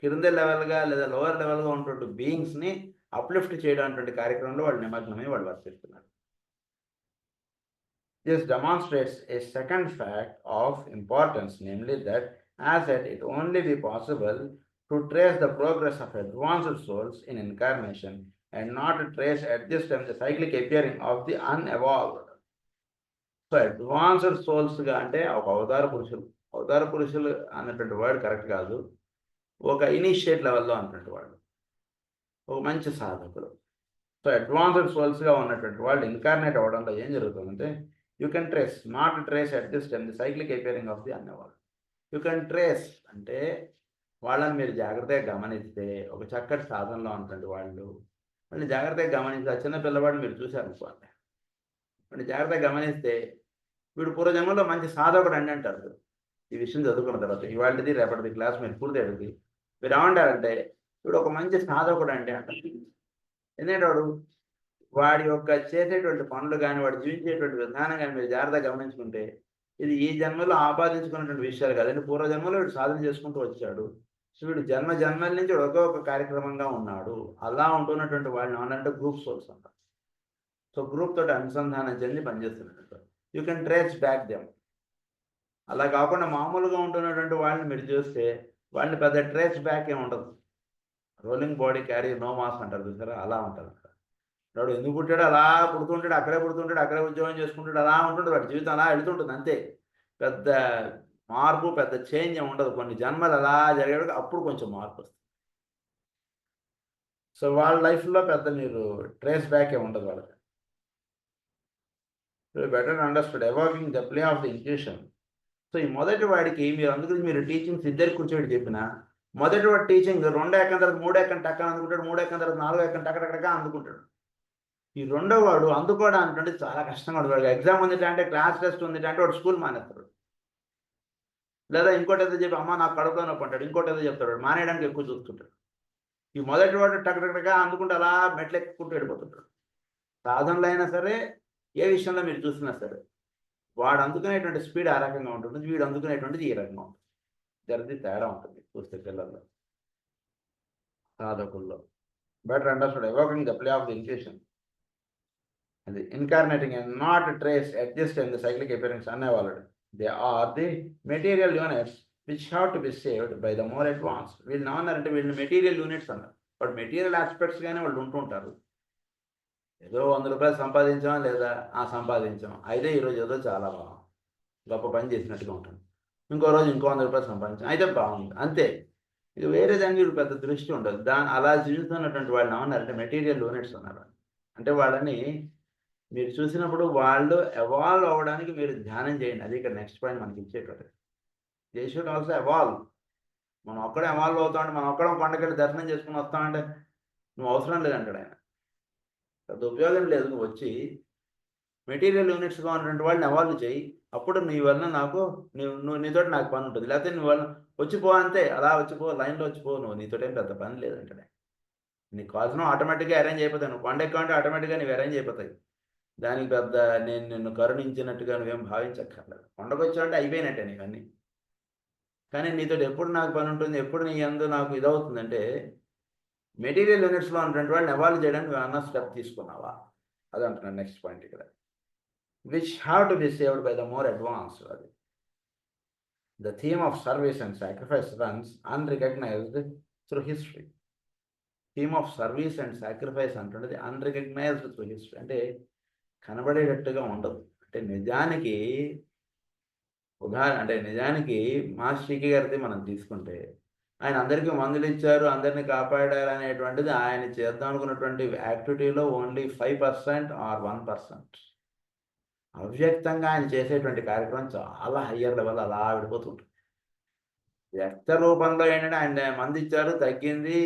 కింద లెవెల్గా లేదా లోవర్ లెవెల్గా ఉన్నటువంటి బీయింగ్స్ని అప్లిఫ్ట్ చేయడం అటువంటి కార్యక్రమంలో వాళ్ళు నిమగ్నమై వాళ్ళు వర్తిస్తున్నారు. This demonstrates a second fact of importance, namely that as yet it only be possible to trace the progress of advanced souls in incarnation and not to trace at this time the cyclic appearing of the unevolved. So advanced సోల్స్గా అంటే ఒక అవతార పురుషులు అన్నటువంటి word correct కాదు, ఒక initiate లెవెల్లో అన్నటువంటి వాళ్ళు, ఒక మంచి సాధకులు. సో అడ్వాన్స్డ్ సోల్స్గా ఉన్నటువంటి వాళ్ళు ఇన్కార్నేట్ అవ్వడంలో ఏం జరుగుతుందంటే, you can trace, not trace at this time the cyclic appearing of the అన్నవాళ్ళు. యూ కెన్ ట్రేస్ అంటే వాళ్ళని మీరు జాగ్రత్తగా గమనిస్తే, ఒక చక్కటి సాధనలో ఉన్నటువంటి వాళ్ళని జాగ్రత్తగా గమనిస్తే, ఆ చిన్న పిల్లవాడిని మీరు చూశారనుకోండి, వాడిని జాగ్రత్తగా గమనిస్తే వీడు పూర్వజన్మలో మంచి సాధకుడు అండి అంటారు. ఈ విషయం చదువుకున్న తర్వాత ఇవాళది రేపటిది క్లాస్ మీరు పూర్తయ్యేది మీరు ఏమంటారంటే, వీడు ఒక మంచి సాధకుడు అండి అంటారు. ఎందుకంటే వాడి యొక్క చేసేటువంటి పనులు కానీ, వాడు జీవించేటువంటి విధానం కానీ మీరు జాగ్రత్తగా గమనించుకుంటే, ఇది ఈ జన్మలో ఆపాదించుకున్నటువంటి విషయాలు కదండి. పూర్వజన్మలో వీడు సాధన చేసుకుంటూ వచ్చాడు. సో వీడు జన్మల నుంచి ఒక కార్యక్రమంగా ఉన్నాడు. అలా ఉంటున్నటువంటి వాళ్ళని ఏమన్నారంటే గ్రూప్ సోల్స్ అంటారు. సో గ్రూప్ తోటి అనుసంధానం చెంది పనిచేస్తున్నట్టు you can trace back them. అలా కాకుండా మామూలుగా ఉంటున్నటువంటి వాళ్ళని మీరు చూస్తే వాళ్ళని పెద్ద ట్రేస్ బ్యాక్ ఏమి ఉండదు. Rolling body carry no mass అంటారు చూసారా, అలా ఉంటారు. వాడు ఎందుకు పుట్టాడు, అలా పుడుతుంటాడు, అక్కడే ఉద్యోగం చేసుకుంటాడు, అలా ఉంటుంటాడు, వాడి జీవితం అలా వెళుతుంటుంది అంతే. పెద్ద మార్పు, పెద్ద చేంజ్ ఏమి ఉండదు. కొన్ని జన్మలు అలా జరిగేవాడికి అప్పుడు కొంచెం మార్పు వస్తుంది. సో వాళ్ళ లైఫ్లో పెద్ద మీరు ట్రేస్ బ్యాక్ ఏమి ఉండదు వాళ్ళకి. Better understood evoking the play of the intuition. So ఈ మొదటి వాడికి మీరు అందుకని మీరు టీచింగ్స్ ఇద్దరికి కూర్చోబెట్టి చెప్పిన మొదటి వాడు టీచింగ్ 2 ఎక్కం తర్వాత 3 ఎక్కం టక్కన అందుకుంటాడు, 3 ఎక్కం తర్వాత 4 ఎక్కం టక్కడక్కడగా అందుకుంటాడు. ఈ రెండో వాడు అందుకోవడం అంటే చాలా కష్టంగా ఉంటుంది. వాడికి ఎగ్జామ్ ఉంది అంటే, క్లాస్ టెస్ట్ ఉంది అంటే వాడు స్కూల్ మానేస్తాడు. లేదా ఇంకోటి ఏదో చెప్పి అమ్మ నాకు కడుపులో నొప్పి అంటాడు, ఇంకోటి ఏదో చెప్తాడు, మానేయడానికి ఎక్కువ చూస్తుంటాడు. ఈ మొదటి వాడు టక్కడక్కడగా అందుకుంటే అలా మెట్లు ఎక్కుకుంటూ వెళ్ళిపోతుంటాడు. సాధనలు అయినా సరే, ఏ విషయంలో మీరు చూసినా సరే, వాడు అందుకునేటువంటి స్పీడ్ ఆ రకంగా ఉంటుంది, వీడు అందుకునేటువంటిది ఈ రకంగా ఉంటుంది. జరిగి తేడా ఉంటుంది చూస్తే పిల్లల్లో, సాధకుల్లో. Better understood evoking the play of the intuition and the incarnating and not trace exist in the cyclic appearance unevolved. They are the material units which have to be saved by the more advanced. వీళ్ళు ఏమన్నారంటే వీళ్ళు material units అన్నారు. But material aspects కానీ వాళ్ళు ఉంటుంటారు. ఏదో 100 రూపాయలు సంపాదించాం, లేదా సంపాదించాం అయితే ఈరోజు ఏదో చాలా బాగుంది, గొప్ప పని చేసినట్టుగా ఉంటుంది. ఇంకో రోజు ఇంకో 100 రూపాయలు సంపాదించాం అయితే బాగుంది, అంతే. ఇది వేరే దానికి పెద్ద దృష్టి ఉండదు. అలా జీవిస్తున్నటువంటి వాళ్ళని ఏమన్నారంటే మెటీరియల్ యూనిట్స్ అన్నారు. అంటే వాళ్ళని మీరు చూసినప్పుడు వాళ్ళు ఎవాల్వ్ అవ్వడానికి మీరు ధ్యానం చేయండి. అది ఇక్కడ నెక్స్ట్ పాయింట్ మనకి ఇచ్చేటట్టు. They should also evolve. మనం ఒక్కడే ఎవాల్వ్ అవుతామంటే, మనం ఒక్కడం కొండకెళ్ళి దర్శనం చేసుకుని వస్తామంటే నువ్వు అవసరం లేదంటాడు ఆయన. పెద్ద ఉపయోగం లేదు. నువ్వు వచ్చి మెటీరియల్ యూనిట్స్గా ఉన్నటువంటి వాళ్ళని ఎవాల్వ్ చేయి. అప్పుడు నీ వల్ల నువ్వు నీతోటి నాకు పని ఉంటుంది. లేకపోతే నువ్వు వచ్చిపో అంతే, అలా వచ్చిపో, లైన్లో వచ్చిపో, నువ్వు నీతోటి ఏం పెద్ద పని లేదంటాడు. నీకు కావాల్సిన ఆటోమేటిక్గా అరేంజ్ అయిపోతాయి. నువ్వు కొండ ఎక్కువంటే ఆటోమేటిక్గా నీవు అరేంజ్ అయిపోతాయి. దానికి పెద్ద నేను నిన్ను కరుణించినట్టుగా నువ్వేం భావించక్కర్లేదు. కొండకు వచ్చావంటే అయిపోయినట్టే నీవన్నీ. కానీ నీతో ఎప్పుడు నాకు పని ఉంటుంది, ఎప్పుడు నీ యందు నాకు ఇదవుతుందంటే మెటీరియల్ యూనిట్స్లో ఉన్నటువంటి వాళ్ళని ఎవాల్వ్ చేయడానికి అన్న స్టెప్ తీసుకున్నావా, అది అంటున్నాను నెక్స్ట్ పాయింట్ ఇక్కడ. Which have to be saved by the more advanced. అది the theme of service and sacrifice runs unrecognised through history. Theme of service and sacrifice అంటున్నది అన్రికగ్నైజ్డ్ త్రూ హిస్టరీ, అంటే కనబడేటట్టుగా ఉండదు. అంటే నిజానికి అంటే నిజానికి మాస్టర్కి గారిది మనం తీసుకుంటే ఆయన అందరికీ మందులు ఇచ్చారు, అందరినీ కాపాడారు అనేటువంటిది ఆయన చేద్దాం అనుకున్నటువంటి యాక్టివిటీలో ఓన్లీ 5% ఆర్ 1%. అవ్యక్తంగా ఆయన చేసేటువంటి కార్యక్రమం చాలా హయ్యర్ లెవెల్ అలా విడిపోతుంటుంది. వ్యక్త రూపంలో ఏంటంటే ఆయన మంది ఇచ్చారు, తగ్గింది,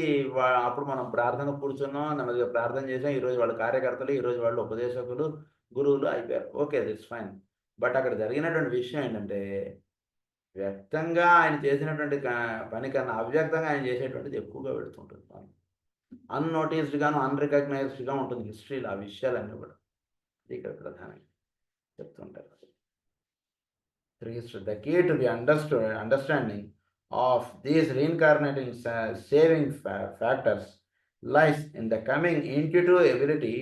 అప్పుడు మనం ప్రార్థన కూర్చున్నాం, నెమ్మదిగా ప్రార్థన చేసాం, ఈరోజు వాళ్ళు కార్యకర్తలు, ఈరోజు వాళ్ళు ఉపదేశకులు, గురువులు అయిపోయారు. Okay, దిట్స్ fine. బట్ అక్కడ జరిగినటువంటి విషయం ఏంటంటే వ్యక్తంగా ఆయన చేసినటువంటి పని కన్నా అవ్యక్తంగా ఆయన చేసేటువంటిది ఎక్కువగా పెడుతుంటుంది. అన్నోటీస్డ్గాను అన్రికగ్నైజ్డ్గా ఉంటుంది హిస్టరీలో ఆ విషయాలన్నీ కూడా. ఇక్కడ ప్రధానంగా చెప్తుంటారు. The key to the understanding of these reincarnating saving factors lies in the coming intuitive ability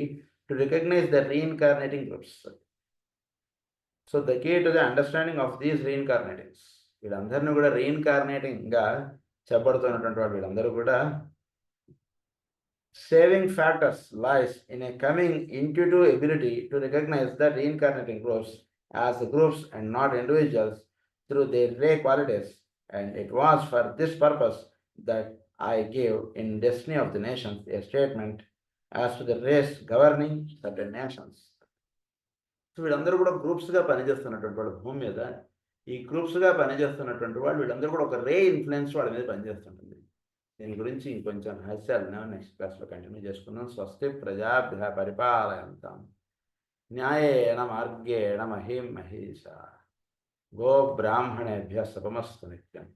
to recognize the reincarnating groups. So the key to the understanding of these reincarnatings, వీళ్ళందరినీ కూడా రీఇన్కార్నేటింగ్గా చెప్పబడుతున్నటువంటి వాళ్ళు వీళ్ళందరూ కూడా saving factors lies in a coming intuitive ability to recognize the reincarnating groups as groups and not individuals through their ray qualities. And it was for this purpose that I gave in Destiny of the Nations a statement as to the race governing certain nations. So వీళ్ళందరూ కూడా గ్రూప్స్గా పనిచేస్తున్నటువంటి వాళ్ళు భూమి మీద, ఈ గ్రూప్స్గా పనిచేస్తున్నటువంటి వాళ్ళు వీళ్ళందరూ కూడా ఒక రే ఇన్ఫ్లుయెన్స్ వాళ్ళ మీద పనిచేస్తుంటుంది. దీని గురించి ఇంకొంచెం రహస్యాలను నెక్స్ట్ క్లాస్లో కంటిన్యూ చేసుకుందాం. స్వస్తి ప్రజాభ్య పరిపాలయంతాం న్యాయేన మార్గేణ మహిం మహేషా గో బ్రాహ్మణేభ్య శుభమస్తు నిత్యం.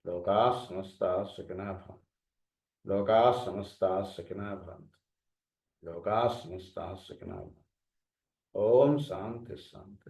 లోకాః సమస్తాః సుఖినః భవంతు. లోకాః సమస్తాః సుఖినః భవంతు. లోకాః సమస్తాః సుఖినః భవంతు. ఓం శాంతి శాంతి.